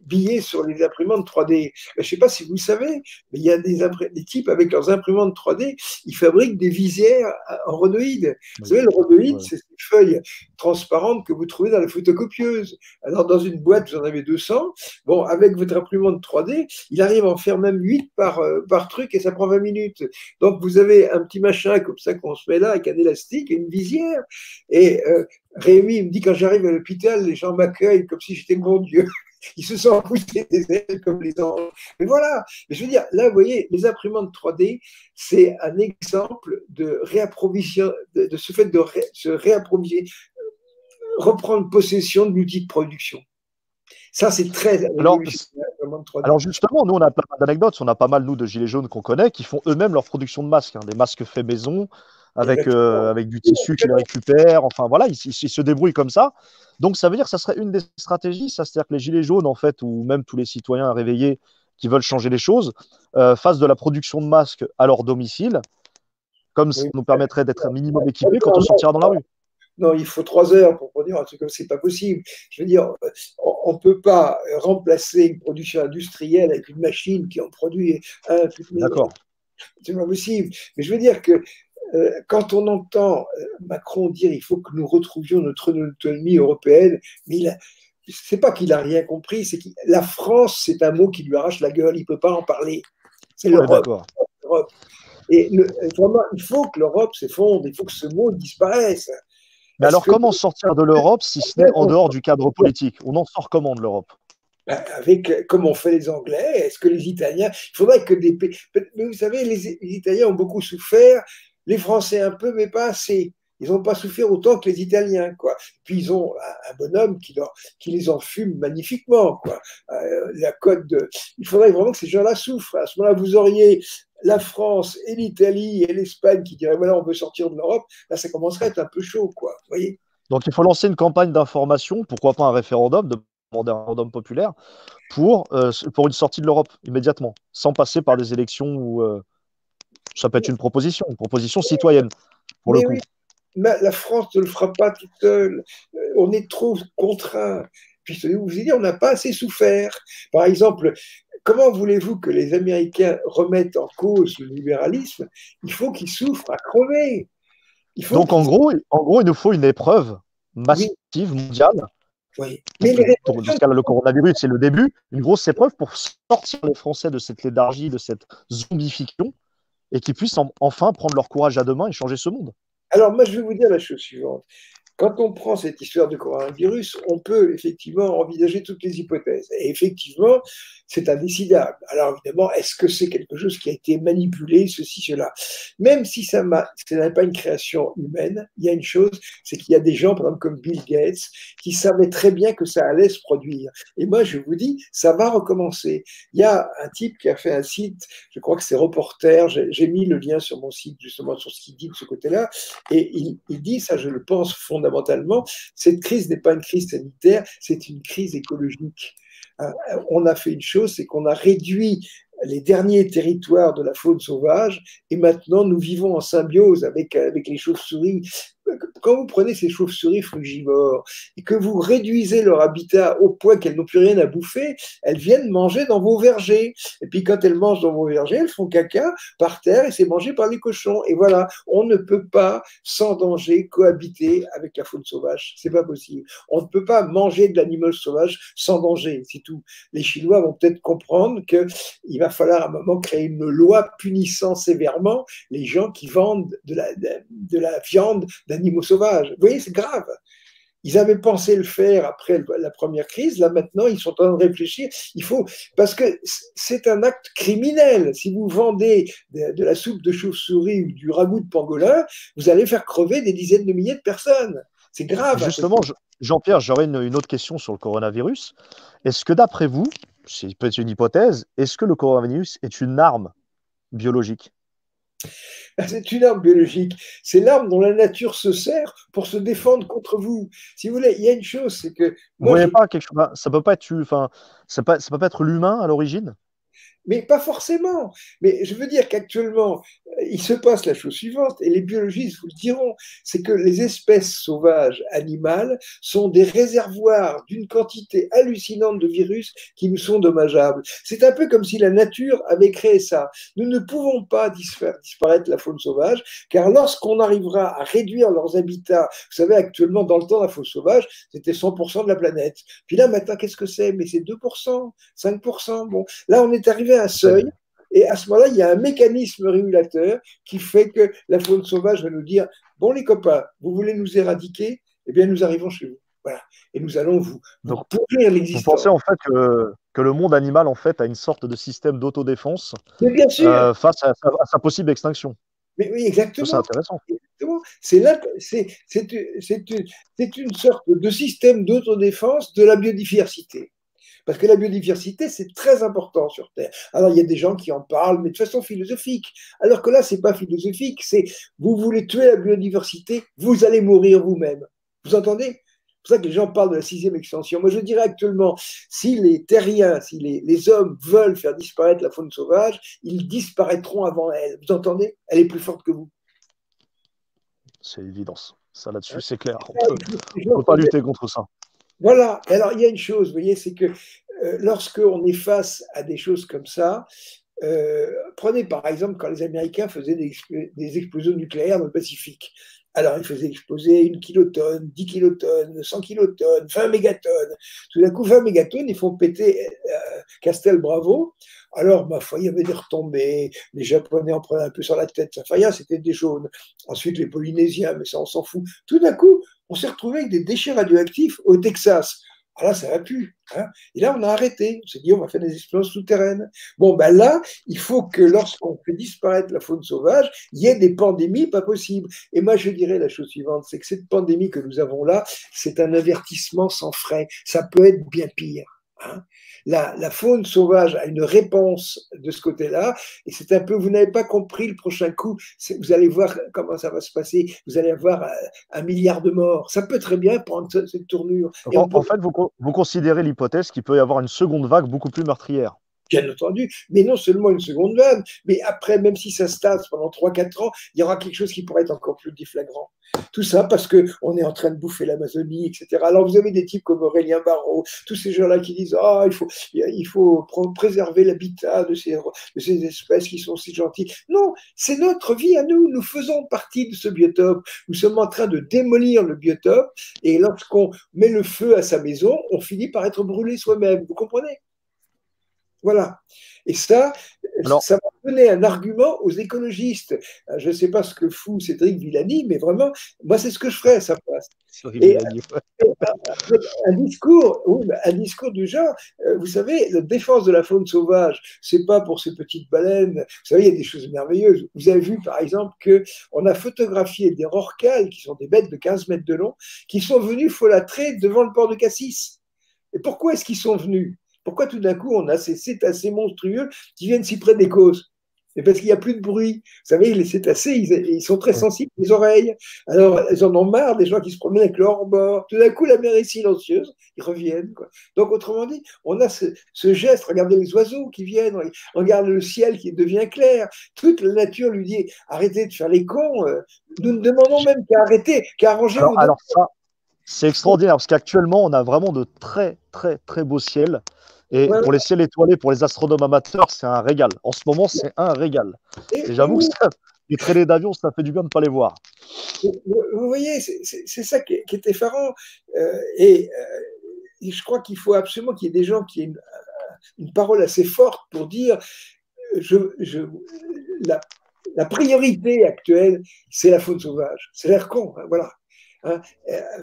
billé sur les imprimantes 3D. Je ne sais pas si vous le savez, mais il y a des types avec leurs imprimantes 3D, ils fabriquent des visières en rhodoïde. Vous savez, le rhodoïde, c'est ces feuilles transparentes que vous trouvez dans la photocopieuse. Alors, dans une boîte, vous en avez 200. Bon, avec votre imprimante 3D, il arrive à en faire même 8 par truc et ça prend 20 minutes. Donc, vous avez un petit machin comme ça qu'on se met là avec un élastique et une visière. Et Rémi me dit, quand j'arrive à l'hôpital, les gens m'accueillent comme si j'étais mon Dieu. Ils se sont poussés des ailes comme les anges. Mais voilà, je veux dire, là, vous voyez, les imprimantes 3D, c'est un exemple de réapprovisionnement, de ce fait de se réapprovisionner, reprendre possession de l'outil de production. Ça, c'est très alors justement, nous, on a pas mal d'anecdotes. On a pas mal, nous, de gilets jaunes qu'on connaît qui font eux-mêmes leur production de masques, des masques faits maison, avec du tissu qu'ils récupèrent. Enfin, voilà, ils se débrouillent comme ça. Donc, ça veut dire que ça serait une des stratégies. Ça, c'est-à-dire que les gilets jaunes, en fait, ou même tous les citoyens réveillés qui veulent changer les choses, fassent de la production de masques à leur domicile, comme ça nous permettrait d'être un minimum équipés quand on sortira dans la rue. Non, il faut 3 heures pour produire un truc comme ça, c'est pas possible. Je veux dire, on ne peut pas remplacer une production industrielle avec une machine qui en produit un. D'accord. C'est pas possible. Mais je veux dire que quand on entend Macron dire il faut que nous retrouvions notre autonomie européenne, mais c'est pas qu'il a rien compris, c'est que la France, c'est un mot qui lui arrache la gueule, il peut pas en parler. C'est l'Europe. Et vraiment, il faut que l'Europe s'effondre, il faut que ce mot disparaisse. Mais alors, comment sortir de l'Europe si ce n'est en dehors du cadre politique? On en sort comment de l'Europe? Comme on fait les Anglais, est-ce que les Italiens. Il faudrait que des pays. Mais vous savez, les Italiens ont beaucoup souffert, les Français un peu, mais pas assez. Ils n'ont pas souffert autant que les Italiens, quoi. Puis ils ont un bonhomme qui les enfume magnifiquement, quoi. Il faudrait vraiment que ces gens-là souffrent. À ce moment-là, vous auriez la France et l'Italie et l'Espagne qui diraient voilà, on veut sortir de l'Europe. Là, ça commencerait à être un peu chaud, quoi. Vous voyez. Donc, il faut lancer une campagne d'information, pourquoi pas un référendum, demander un référendum populaire pour une sortie de l'Europe immédiatement, sans passer par des élections où ça peut être une proposition citoyenne, pour le coup. Oui. Mais la France ne le fera pas toute seule. On est trop contraints. Puis, je vous ai dit, on n'a pas assez souffert. Par exemple, comment voulez-vous que les Américains remettent en cause le libéralisme? Il faut qu'ils souffrent à crever. Donc, en gros, il nous faut une épreuve massive, mondiale. Oui. Mais dans ce cas-là, le coronavirus, c'est le début. Une grosse épreuve pour sortir les Français de cette léthargie, de cette zombification, et qu'ils puissent enfin prendre leur courage à deux mains et changer ce monde. Alors, moi, je vais vous dire la chose suivante. Quand on prend cette histoire de coronavirus, on peut effectivement envisager toutes les hypothèses. Et effectivement, c'est indécidable. Alors évidemment, est-ce que c'est quelque chose qui a été manipulé, ceci, cela? Même si ce n'est pas une création humaine, il y a une chose, c'est qu'il y a des gens, par exemple comme Bill Gates, qui savaient très bien que ça allait se produire. Et moi, je vous dis, ça va recommencer. Il y a un type qui a fait un site, je crois que c'est Reporter, j'ai mis le lien sur mon site, justement, sur ce qu'il dit de ce côté-là, et il dit, ça je le pense fondamentalement, cette crise n'est pas une crise sanitaire, c'est une crise écologique. On a fait une chose, c'est qu'on a réduit les derniers territoires de la faune sauvage, et maintenant nous vivons en symbiose avec les chauves-souris. Quand vous prenez ces chauves-souris frugivores et que vous réduisez leur habitat au point qu'elles n'ont plus rien à bouffer, elles viennent manger dans vos vergers. Et puis quand elles mangent dans vos vergers, elles font caca par terre et c'est mangé par les cochons. Et voilà, on ne peut pas sans danger cohabiter avec la faune sauvage. C'est pas possible. On ne peut pas manger de l'animal sauvage sans danger, c'est tout. Les Chinois vont peut-être comprendre qu'il va falloir à un moment créer une loi punissant sévèrement les gens qui vendent de la viande d'animaux sauvages. Vous voyez, c'est grave. Ils avaient pensé le faire après la première crise. Là, maintenant, ils sont en train de réfléchir. Parce que c'est un acte criminel. Si vous vendez de la soupe de chauve-souris ou du ragoût de pangolin, vous allez faire crever des dizaines de milliers de personnes. C'est grave. Justement, Jean-Pierre, j'aurais une autre question sur le coronavirus. Est-ce que d'après vous, c'est peut-être une hypothèse, est-ce que le coronavirus est une arme biologique? C'est une arme biologique. C'est l'arme dont la nature se sert pour se défendre contre vous. Si vous voulez, il y a une chose, c'est que Vous voyez pas quelque chose, ça peut pas être, enfin, ça peut pas être l'humain à l'origine? mais pas forcément. Mais je veux dire qu'actuellement, il se passe la chose suivante, et les biologistes vous le diront, c'est que les espèces sauvages animales sont des réservoirs d'une quantité hallucinante de virus qui nous sont dommageables. C'est un peu comme si la nature avait créé ça. Nous ne pouvons pas faire disparaître la faune sauvage, car lorsqu'on arrivera à réduire leurs habitats, vous savez, actuellement, dans le temps, la faune sauvage, c'était 100% de la planète. Puis là, maintenant, qu'est-ce que c'est? Mais c'est 2%, 5%. Bon, là, on est arrivé à un seuil. Et à ce moment-là, il y a un mécanisme régulateur qui fait que la faune sauvage va nous dire, bon les copains, vous voulez nous éradiquer? Eh bien, nous arrivons chez vous. Voilà. Et nous allons vous pourrir l'existence. Vous pensez en fait que le monde animal en fait a une sorte de système d'autodéfance face à sa possible extinction? Mais oui, exactement. C'est intéressant. C'est une sorte de système d'autodéfense de la biodiversité. Parce que la biodiversité, c'est très important sur Terre. Alors, il y a des gens qui en parlent, mais de façon philosophique. Alors que là, c'est pas philosophique, c'est vous voulez tuer la biodiversité, vous allez mourir vous-même. Vous entendez? C'est pour ça que les gens parlent de la 6e extinction. Moi, je dirais actuellement, si les terriens, si les hommes veulent faire disparaître la faune sauvage, ils disparaîtront avant elle. Vous entendez? Elle est plus forte que vous. C'est l'évidence. Ça, là-dessus, c'est clair. On ne peut pas lutter contre ça. Voilà. Alors, il y a une chose, vous voyez, c'est que lorsqu'on est face à des choses comme ça, prenez par exemple quand les Américains faisaient des explosions nucléaires dans le Pacifique. Alors, ils faisaient exploser 1 kilotonne, 10 kilotonnes, 100 kilotonnes, 20 mégatonnes. Tout d'un coup, 20 mégatonnes, ils font péter Castel Bravo. Alors, ma foi, il y avait des retombées. Les Japonais en prenaient un peu sur la tête. Ça fait rien, c'était des jaunes. Ensuite, les Polynésiens, mais ça, on s'en fout. Tout d'un coup, on s'est retrouvé avec des déchets radioactifs au Texas. Alors là, ça va plus. Hein. Et là, on a arrêté. On s'est dit, on va faire des explosions souterraines. Bon, ben là, il faut que lorsqu'on fait disparaître la faune sauvage, il y ait des pandémies pas possibles. Et moi, je dirais la chose suivante, c'est que cette pandémie que nous avons là, c'est un avertissement sans frais. Ça peut être bien pire. Hein. La faune sauvage a une réponse de ce côté-là, et c'est un peu, vous n'avez pas compris le prochain coup, vous allez voir comment ça va se passer, vous allez avoir 1 milliard de morts. Ça peut très bien prendre cette tournure. En fait, vous considérez l'hypothèse qu'il peut y avoir une seconde vague beaucoup plus meurtrière? Bien entendu, mais non seulement une seconde vague, mais après, même si ça se tasse pendant 3-4 ans, il y aura quelque chose qui pourrait être encore plus déflagrant. Tout ça parce qu'on est en train de bouffer l'Amazonie, etc. Alors vous avez des types comme Aurélien Barraud, tous ces gens-là qui disent il faut préserver l'habitat de ces espèces qui sont si gentilles. Non, c'est notre vie à nous, nous faisons partie de ce biotope. Nous sommes en train de démolir le biotope et lorsqu'on met le feu à sa maison, on finit par être brûlé soi-même. Vous comprenez ? Voilà. Et ça va donner un argument aux écologistes. Je ne sais pas ce que fout Cédric Villani, mais vraiment, moi, c'est ce que je ferais à sa place. Et un discours du genre, vous savez, la défense de la faune sauvage, c'est pas pour ces petites baleines. Vous savez, il y a des choses merveilleuses. Vous avez vu, par exemple, qu'on a photographié des rorquals, qui sont des bêtes de 15 mètres de long, qui sont venus folâtrer devant le port de Cassis. Et pourquoi est-ce qu'ils sont venus? Pourquoi tout d'un coup on a ces cétacés monstrueux qui viennent si près des côtes? Et parce qu'il n'y a plus de bruit. Vous savez, les cétacés, ils sont très sensibles aux oreilles. Alors, ils en ont marre des gens qui se promènent avec le hors-bord. Tout d'un coup, la mer est silencieuse, ils reviennent, quoi. Donc, autrement dit, on a ce geste. Regardez les oiseaux qui viennent, regarde le ciel qui devient clair. Toute la nature lui dit, arrêtez de faire les cons. Nous ne demandons même qu'à arrêter, qu'à arranger vos Alors ça, c'est extraordinaire parce qu'actuellement, on a vraiment de très, très, très beaux ciels. Et voilà. pour les ciels étoilés, pour les astronomes amateurs, c'est un régal. En ce moment, c'est un régal. Et j'avoue que les traînées d'avion, ça fait du bien de ne pas les voir. Vous voyez, c'est ça qui est effarant. Et je crois qu'il faut absolument qu'il y ait des gens qui aient une parole assez forte pour dire la priorité actuelle, c'est la faune sauvage. C'est l'air con, hein, voilà. Hein,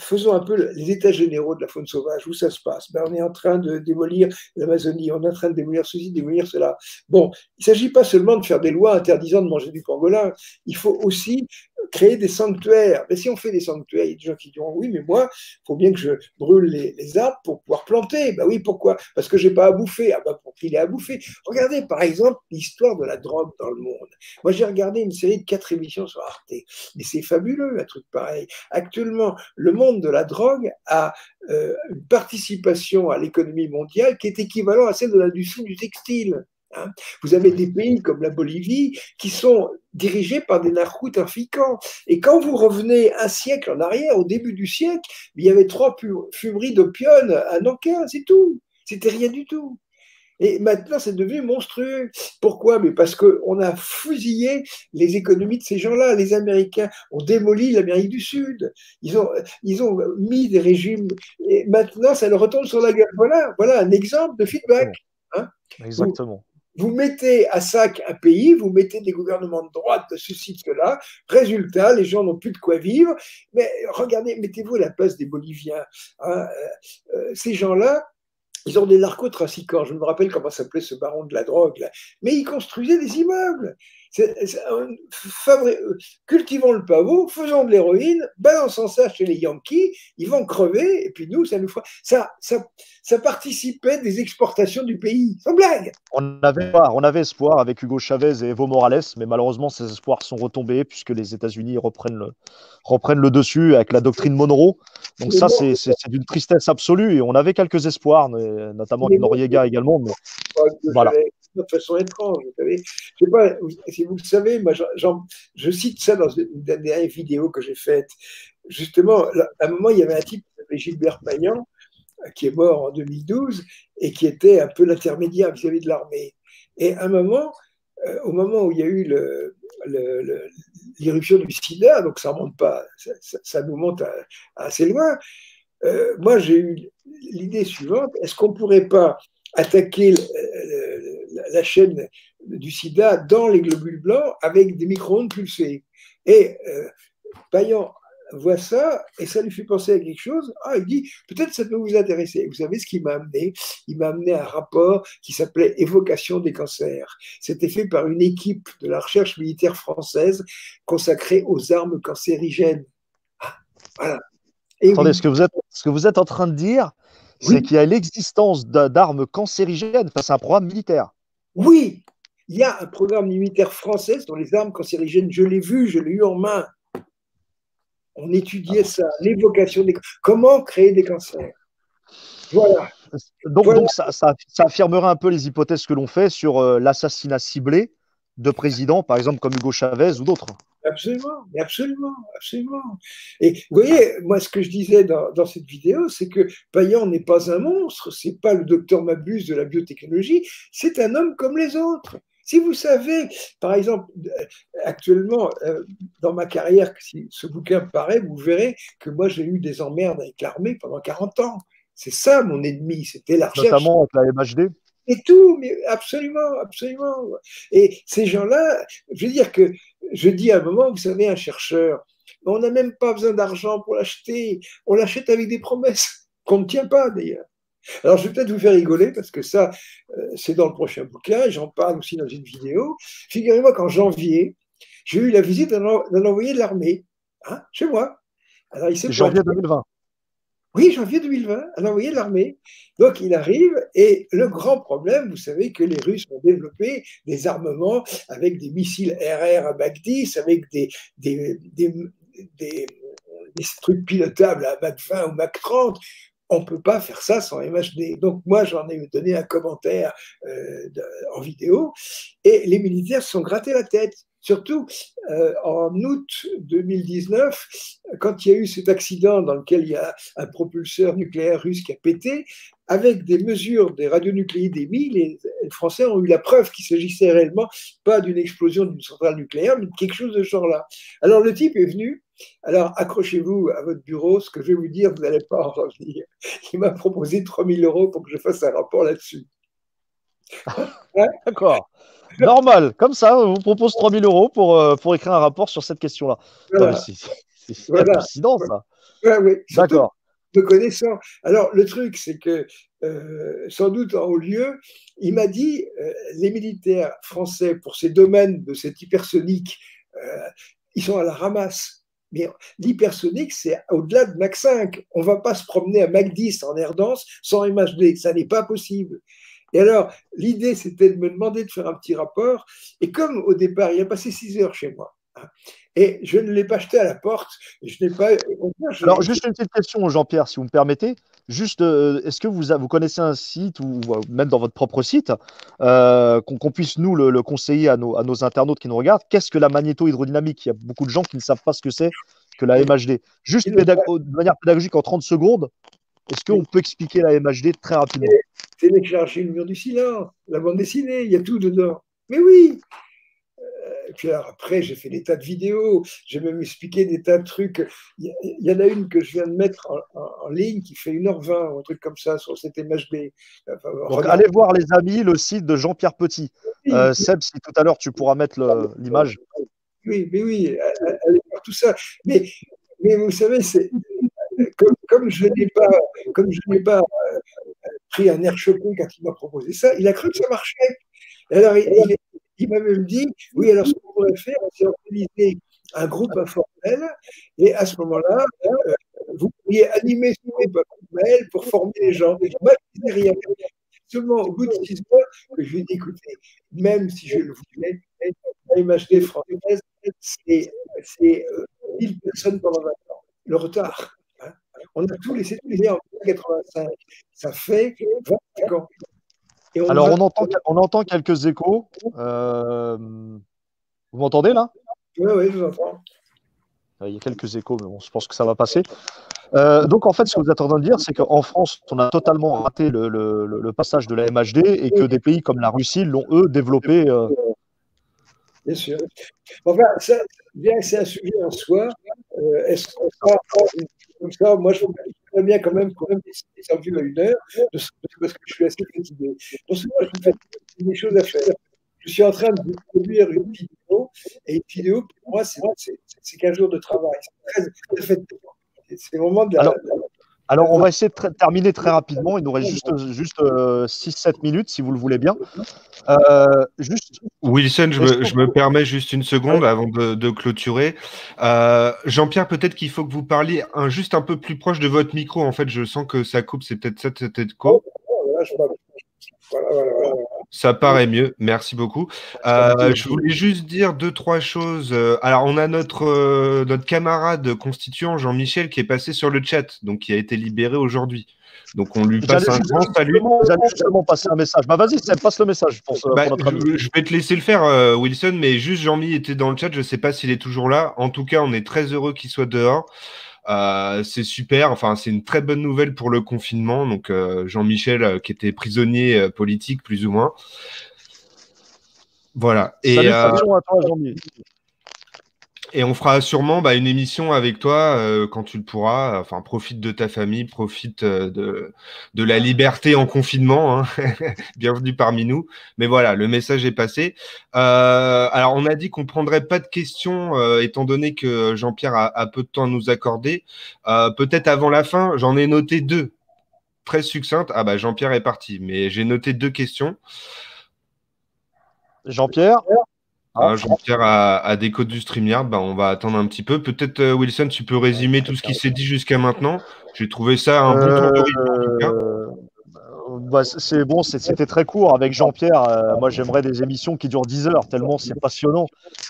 faisons un peu les états généraux de la faune sauvage. Où ça se passe? Ben, on est en train de démolir l'Amazonie, on est en train de démolir ceci, démolir cela. Bon, il ne s'agit pas seulement de faire des lois interdisant de manger du pangolin, il faut aussi créer des sanctuaires. Mais si on fait des sanctuaires, il y a des gens qui diront oui, mais moi, il faut bien que je brûle les arbres pour pouvoir planter. Ben oui, pourquoi? Parce que je n'ai pas à bouffer. Ah ben pour qu'il ait à bouffer. Regardez par exemple l'histoire de la drogue dans le monde. Moi, j'ai regardé une série de 4 émissions sur Arte. Mais c'est fabuleux, un truc pareil. Actuellement, le monde de la drogue a une participation à l'économie mondiale qui est équivalente à celle de l'industrie du textile. Hein. Vous avez des pays comme la Bolivie qui sont dirigés par des narcotrafiquants. Et quand vous revenez un siècle en arrière, au début du siècle, il y avait 3 fumeries d'opium à Nankin, c'est tout. C'était rien du tout. Et maintenant, c'est devenu monstrueux. Pourquoi? Mais parce qu'on a fusillé les économies de ces gens-là. Les Américains ont démoli l'Amérique du Sud. Ils ont mis des régimes. Et maintenant, ça leur retombe sur la gueule. Voilà un exemple de feedback. Hein. Exactement. Vous mettez à sac un pays, vous mettez des gouvernements de droite, de ceci, de cela. Résultat, les gens n'ont plus de quoi vivre. Mais regardez, mettez-vous à la place des Boliviens. Hein. Ces gens-là, ils ont des narcotrafiquants. Je me rappelle comment s'appelait ce baron de la drogue, là. Mais ils construisaient des immeubles. Cultivons le pavot, faisons de l'héroïne, balançons ça chez les Yankees, ils vont crever, et puis nous, ça nous fera. Ça participait des exportations du pays, sans blague. On avait espoir avec Hugo Chavez et Evo Morales, mais malheureusement, ces espoirs sont retombés puisque les États-Unis reprennent le dessus avec la doctrine Monroe. Donc ça, c'est d'une tristesse absolue. Et on avait quelques espoirs, notamment avec Noriega également. Mais voilà. De façon étrange, vous savez. Je sais pas si vous le savez, moi, je cite ça dans une dernière vidéo que j'ai faite. Justement, à un moment, il y avait un type qui s'appelait Gilbert Payan, qui est mort en 2012 et qui était un peu l'intermédiaire vis-à-vis de l'armée. Et à un moment, au moment où il y a eu l'irruption du sida, donc ça remonte pas, ça nous monte assez loin, moi j'ai eu l'idée suivante, est-ce qu'on ne pourrait pas attaquer la chaîne du sida dans les globules blancs avec des micro-ondes pulsées? Et Payan voit ça et ça lui fait penser à quelque chose. Ah, il dit, peut-être ça peut vous intéresser. Vous savez ce qu'il m'a amené? Il m'a amené un rapport qui s'appelait Évocation des cancers. C'était fait par une équipe de la recherche militaire française consacrée aux armes cancérigènes. Ah, voilà. Et attendez, oui. ce que vous êtes en train de dire, c'est qu'il y a l'existence d'armes cancérigènes face à un programme militaire. Oui, il y a un programme militaire français sur les armes cancérigènes. Je l'ai vu, je l'ai eu en main. On étudiait ça, l'évocation des... Comment créer des cancers. Voilà. Donc ça affirmerait un peu les hypothèses que l'on fait sur l'assassinat ciblé de présidents, par exemple comme Hugo Chavez ou d'autres. Absolument, absolument, absolument. Et vous voyez, moi, ce que je disais dans cette vidéo, c'est que Payan n'est pas un monstre, c'est pas le docteur Mabuse de la biotechnologie, c'est un homme comme les autres. Si vous savez, par exemple, actuellement, dans ma carrière, si ce bouquin paraît, vous verrez que moi, j'ai eu des emmerdes avec l'armée pendant 40 ans. C'est ça mon ennemi, c'était la recherche. Notamment avec la MHD. Et tout, mais absolument, absolument. Et ces gens-là, je veux dire que, je dis à un moment, vous savez, un chercheur, on n'a même pas besoin d'argent pour l'acheter, on l'achète avec des promesses qu'on ne tient pas d'ailleurs. Alors, je vais peut-être vous faire rigoler parce que ça, c'est dans le prochain bouquin, et j'en parle aussi dans une vidéo. Figurez-moi qu'en janvier, j'ai eu la visite d'un envoyé de l'armée, hein, chez moi. Alors, il s'est janvier 2020. Oui, janvier 2020, un envoyé de l'armée. Donc il arrive et le grand problème, vous savez que les Russes ont développé des armements avec des missiles RR à Mach 10, avec des trucs pilotables à Mach 20 ou Mach 30. On ne peut pas faire ça sans MHD. Donc moi, j'en ai donné un commentaire en vidéo et les militaires se sont grattés la tête. Surtout en août 2019, quand il y a eu cet accident dans lequel il y a un propulseur nucléaire russe qui a pété, avec des mesures des radionucléides émis, les Français ont eu la preuve qu'il s'agissait réellement pas d'une explosion d'une centrale nucléaire, mais de quelque chose de ce genre-là. Alors le type est venu, alors accrochez-vous à votre bureau, ce que je vais vous dire, vous n'allez pas en revenir. Il m'a proposé 3 000 € pour que je fasse un rapport là-dessus. Ouais. D'accord. Normal, comme ça, on vous propose 3 000 € pour écrire un rapport sur cette question-là. Voilà. C'est hallucinant, ça. Ouais, oui. D'accord. Me connaissant. Alors, le truc, c'est que, sans doute en haut lieu, il m'a dit les militaires français, pour ces domaines de cet hypersonique, ils sont à la ramasse. Mais l'hypersonique, c'est au-delà de Mach 5. On ne va pas se promener à Mach 10 en air dense sans MHD. Ça n'est pas possible. Et alors, l'idée, c'était de me demander de faire un petit rapport. Et comme au départ, il a passé 6 heures chez moi, et je ne l'ai pas jeté à la porte, je n'ai pas. Alors, juste une petite question, Jean-Pierre, si vous me permettez. Juste, est-ce que vous connaissez un site, ou même dans votre propre site, qu'on puisse nous le conseiller à nos internautes qui nous regardent? Qu'est-ce que la magnéto-hydrodynamique? Il y a beaucoup de gens qui ne savent pas ce que c'est que la MHD. Juste de manière pédagogique, en 30 secondes, est-ce qu'on peut expliquer la MHD très rapidement? C'est l'éclairage le mur du silence, la bande dessinée, il y a tout dedans. Mais oui. Et puis alors après, j'ai fait des tas de vidéos, j'ai même expliqué des tas de trucs. Il y en a une que je viens de mettre en ligne qui fait 1h20 ou un truc comme ça sur cette MHD. Enfin, donc, allez voir, les amis, le site de Jean-Pierre Petit. Seb, si tout à l'heure tu pourras mettre l'image. Oui, mais oui, allez voir tout ça. Mais vous savez, c'est comme je n'ai pas pris un air choqué quand il m'a proposé ça, il a cru que ça marchait. Et alors, il m'a même dit, oui, alors ce qu'on pourrait faire, c'est organiser un groupe informel, et à ce moment-là, vous pourriez animer ce groupe informel pour former les gens. Moi, je ne disais rien. Seulement au bout de 6 heures, que je lui ai dit, écoutez, même si je le voulais, la MHD française, c'est 1000 personnes pendant 20 ans. Le retard. Hein. On a tout laissé tomber en 1985. Ça fait 25 ans. Alors, on entend quelques échos. Vous m'entendez là? Oui, je vous entends. Il y a quelques échos, mais bon, je pense que ça va passer. Donc, en fait, ce que vous êtes en train de dire, c'est qu'en France, on a totalement raté le passage de la MHD et que des pays comme la Russie l'ont, eux, développé. Bien sûr. Enfin, ça, bien que c'est un sujet en soi, est-ce qu'on va comme ça? Moi, je voudrais bien quand même ça vu à 1 heure, parce que je suis assez fatigué. Donc, moi, je me fais des choses à faire. Je suis en train de produire une vidéo, et une vidéo, pour moi, c'est 15 jours de travail. C'est très c'est vraiment de la. Alors, on va essayer de terminer très rapidement. Il nous reste juste 6-7 minutes, si vous le voulez bien. Wilson, je me permets juste une seconde avant de clôturer. Jean-Pierre, peut-être qu'il faut que vous parliez juste un peu plus proche de votre micro. En fait, je sens que ça coupe. C'est peut-être ça, cette écho. Voilà. Ça paraît mieux, merci beaucoup. Je voulais juste dire 2-3 choses. Alors, on a notre camarade constituant, Jean-Michel, qui est passé sur le chat, donc qui a été libéré aujourd'hui. Donc, on lui passe un grand salut. J'allais justement passer un message. Bah, vas-y, Seb, passe le message pour notre ami. Je vais te laisser le faire, Wilson, mais juste Jean-Mi était dans le chat, je ne sais pas s'il est toujours là. En tout cas, on est très heureux qu'il soit dehors. C'est super, enfin c'est une très bonne nouvelle pour le confinement. Donc Jean-Michel qui était prisonnier politique plus ou moins. Voilà. Salutations à toi, Jean-Michel. Et on fera sûrement une émission avec toi quand tu le pourras. Enfin, profite de ta famille, profite de la liberté en confinement. Hein. Bienvenue parmi nous. Mais voilà, le message est passé. Alors, on a dit qu'on ne prendrait pas de questions étant donné que Jean-Pierre a peu de temps à nous accorder. Peut-être avant la fin, j'en ai noté 2. Très succinctes. Ah bah, Jean-Pierre est parti, mais j'ai noté 2 questions. Jean-Pierre? Jean-Pierre a des codes du StreamYard, on va attendre un petit peu. Peut-être, Wilson, tu peux résumer tout ce qui s'est dit jusqu'à maintenant. J'ai trouvé ça un bon tour d'horizon en tout cas. C'est bon, c'était très court avec Jean-Pierre. Moi, j'aimerais des émissions qui durent 10 heures, tellement c'est passionnant.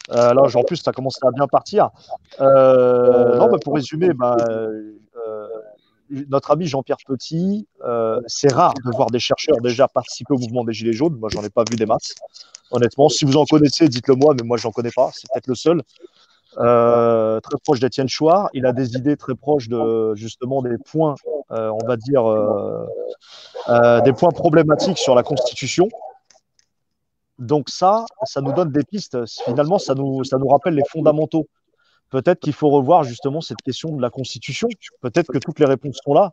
Là, en plus, ça commence à bien partir. Non, pour résumer, notre ami Jean-Pierre Petit, c'est rare de voir des chercheurs déjà participer au mouvement des Gilets jaunes. Moi, j'en ai pas vu des masses, honnêtement. Si vous en connaissez, dites-le moi, mais moi, j'en connais pas. C'est peut-être le seul. Très proche d'Étienne Chouard. Il a des idées très proches de justement des points, on va dire, des points problématiques sur la Constitution. Donc ça nous donne des pistes. Finalement, ça nous rappelle les fondamentaux. Peut-être qu'il faut revoir justement cette question de la Constitution. Peut-être que toutes les réponses sont là.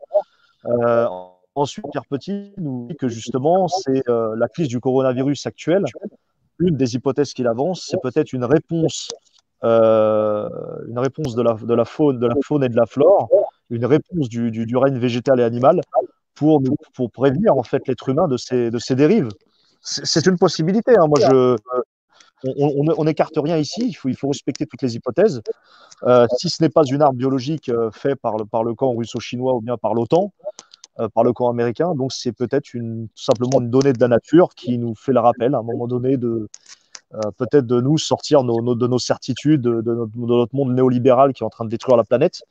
Ensuite, Pierre Petit nous dit que justement, c'est la crise du coronavirus actuelle. Une des hypothèses qu'il avance, c'est peut-être une réponse de la faune et de la flore, une réponse du règne végétal et animal pour prévenir en fait l'être humain de ces dérives. C'est une possibilité. Hein. Moi, on n'écarte rien ici. Il faut respecter toutes les hypothèses. Si ce n'est pas une arme biologique faite par le camp russo-chinois ou bien par l'OTAN, par le camp américain, donc c'est peut-être simplement une donnée de la nature qui nous fait le rappel à un moment donné peut-être de nous sortir de nos certitudes, de notre monde néolibéral qui est en train de détruire la planète.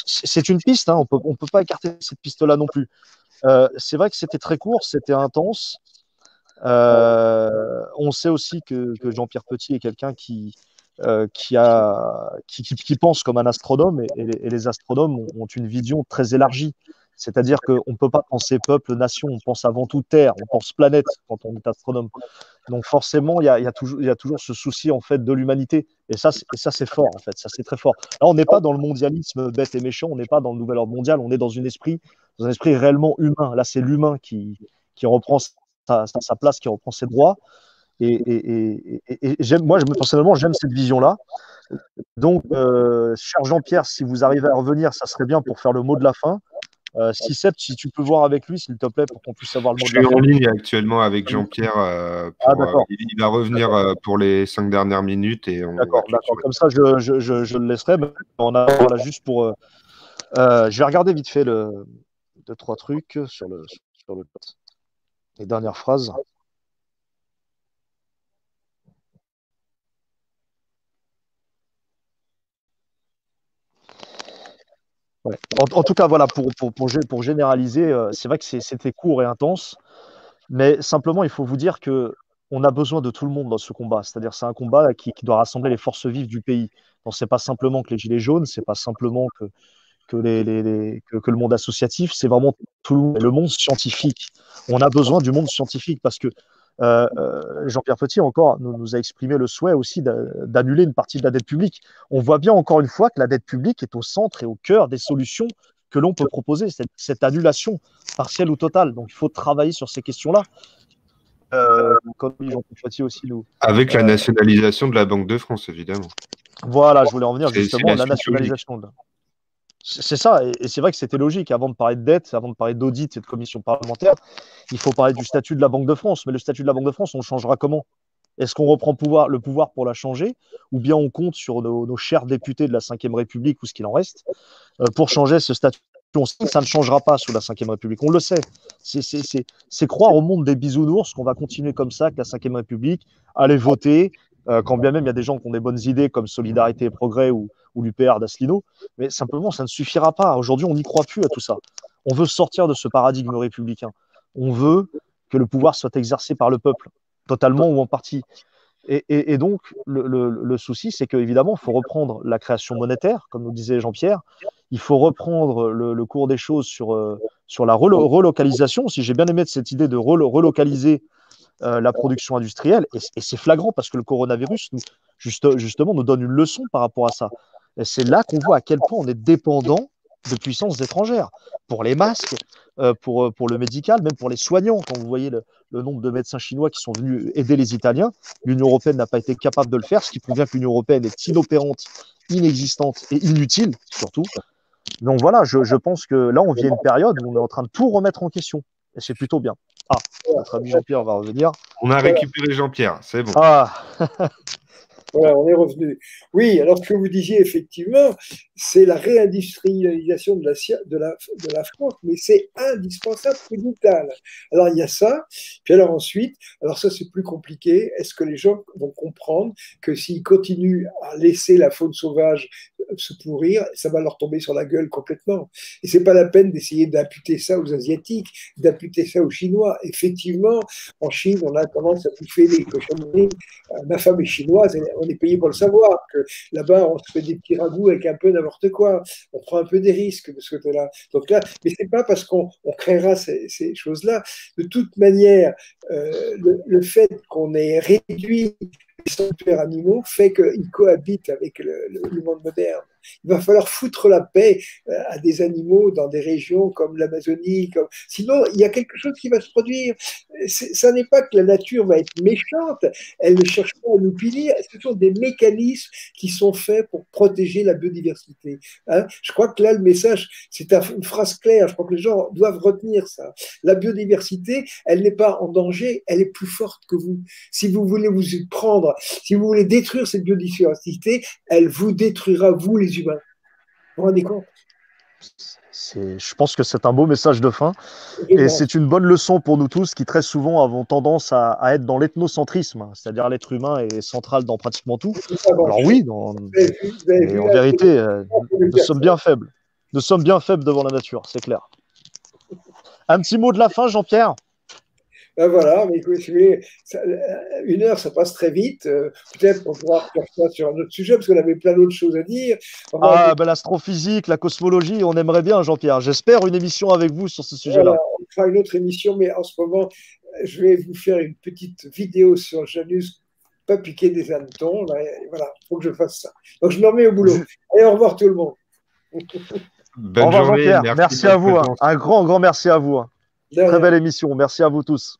C'est une piste, hein, on peut pas écarter cette piste-là non plus. C'est vrai que c'était très court, c'était intense. On sait aussi que Jean-Pierre Petit est quelqu'un qui pense comme un astronome et les astronomes ont une vision très élargie. C'est-à-dire qu'on ne peut pas penser peuple, nation, on pense avant tout terre, on pense planète quand on est astronome. Donc forcément, il y a toujours ce souci en fait de l'humanité. Et ça, c'est fort en fait, ça c'est très fort. Là, on n'est pas dans le mondialisme bête et méchant, on n'est pas dans le nouvel ordre mondial, on est dans un esprit réellement humain. Là, c'est l'humain qui reprend sa place, qui reprend ses droits. Et moi, personnellement, j'aime cette vision-là. Donc, cher Jean-Pierre, si vous arrivez à revenir, ça serait bien pour faire le mot de la fin. Si tu peux voir avec lui, s'il te plaît, pour qu'on puisse avoir le mot de la fin. Je suis en ligne actuellement avec Jean-Pierre. Il va revenir pour les 5 dernières minutes. D'accord. Comme ça, je le laisserai. Mais voilà, juste pour. Je vais regarder vite fait 2-3 trucs sur les dernières phrases. Ouais. En tout cas, voilà, pour généraliser, c'est vrai que c'était court et intense, mais simplement, il faut vous dire qu'on a besoin de tout le monde dans ce combat. C'est-à-dire, c'est un combat qui doit rassembler les forces vives du pays. Donc, c'est pas simplement que les Gilets jaunes, c'est pas simplement que le monde associatif, c'est vraiment tout le monde scientifique. On a besoin du monde scientifique parce que Jean-Pierre Petit encore nous a exprimé le souhait aussi d'annuler une partie de la dette publique. On voit bien encore une fois que la dette publique est au centre et au cœur des solutions que l'on peut proposer, cette annulation partielle ou totale. Donc il faut travailler sur ces questions-là. Comme Jean-Pierre Petit aussi nous. Avec la nationalisation de la Banque de France, évidemment. Voilà, je voulais en venir justement à la nationalisation. C'est ça, et c'est vrai que c'était logique. Avant de parler de dette, avant de parler d'audit et de commission parlementaire, il faut parler du statut de la Banque de France. Mais le statut de la Banque de France, on le changera comment? Est-ce qu'on reprend le pouvoir pour la changer, ou bien on compte sur nos chers députés de la Ve République ou ce qu'il en reste pour changer ce statut? On sait que ça ne changera pas sous la Ve République, on le sait. C'est croire au monde des bisounours qu'on va continuer comme ça, que la Ve République, aller voter, quand bien même il y a des gens qui ont des bonnes idées comme Solidarité et Progrès ou l'UPR d'Asselineau, mais simplement ça ne suffira pas. Aujourd'hui, on n'y croit plus à tout ça. On veut sortir de ce paradigme républicain. On veut que le pouvoir soit exercé par le peuple, totalement ou en partie. Et donc, le souci, c'est qu'évidemment, il faut reprendre la création monétaire, comme nous disait Jean-Pierre. Il faut reprendre le cours des choses sur la relocalisation. Si j'ai bien aimé cette idée de relocaliser la production industrielle, et c'est flagrant parce que le coronavirus, justement, nous donne une leçon par rapport à ça. Et c'est là qu'on voit à quel point on est dépendant de puissances étrangères. Pour les masques, pour le médical, même pour les soignants. Quand vous voyez le nombre de médecins chinois qui sont venus aider les Italiens, l'Union européenne n'a pas été capable de le faire, ce qui prouve bien que l'Union européenne est inopérante, inexistante et inutile, surtout. Donc voilà, je pense que là, on vit une période où on est en train de tout remettre en question. Et c'est plutôt bien. Notre ami Jean-Pierre va revenir. On a récupéré Jean-Pierre, c'est bon. Voilà, on est revenu. Oui, alors ce que vous disiez, effectivement, c'est la réindustrialisation de la France, mais c'est indispensable, c'est vital. Alors il y a ça, puis alors ensuite, alors ça c'est plus compliqué, est-ce que les gens vont comprendre que s'ils continuent à laisser la faune sauvage se pourrir, ça va leur tomber sur la gueule complètement. Et c'est pas la peine d'essayer d'imputer ça aux Asiatiques, d'imputer ça aux Chinois. Effectivement, en Chine, on a tendance à bouffer des cochonneries. Ma femme est chinoise, on est payé pour le savoir, que là-bas, on se fait des petits ragoûts avec un peu n'importe quoi. On prend un peu des risques de ce côté-là. Donc là, mais c'est pas parce qu'on créera ces choses-là. De toute manière, le fait qu'on ait réduit les sanctuaires animaux fait qu'ils cohabitent avec le monde moderne. Il va falloir foutre la paix à des animaux dans des régions comme l'Amazonie. Sinon, il y a quelque chose qui va se produire. Ça n'est pas que la nature va être méchante, elle ne cherche pas à nous punir, ce sont des mécanismes qui sont faits pour protéger la biodiversité. Hein, je crois que là, le message, c'est une phrase claire, je crois que les gens doivent retenir ça. La biodiversité, elle n'est pas en danger, elle est plus forte que vous. Si vous voulez vous y prendre, si vous voulez détruire cette biodiversité, elle vous détruira, vous les humains. Vous vous rendez compte? Je pense que c'est un beau message de fin et c'est une bonne leçon pour nous tous qui très souvent avons tendance à être dans l'ethnocentrisme, c'est-à-dire l'être humain est central dans pratiquement tout. Alors oui, mais en vérité, nous sommes bien faibles. Nous sommes bien faibles devant la nature, c'est clair. Un petit mot de la fin, Jean-Pierre? Ben voilà, mais écoutez, une heure, ça passe très vite. Peut-être qu'on pourra faire ça sur un autre sujet, parce qu'on avait plein d'autres choses à dire. L'astrophysique, la cosmologie, on aimerait bien, Jean-Pierre. J'espère une émission avec vous sur ce sujet-là. Voilà, on fera une autre émission, mais en ce moment, je vais vous faire une petite vidéo sur Janus, pas piquer des hannetons. Voilà, il faut que je fasse ça. Donc, je m'en mets au boulot. Allez, au revoir tout le monde. Bonne journée, Jean-Pierre. Merci à vous. Un grand merci à vous. Très belle émission. Merci à vous tous.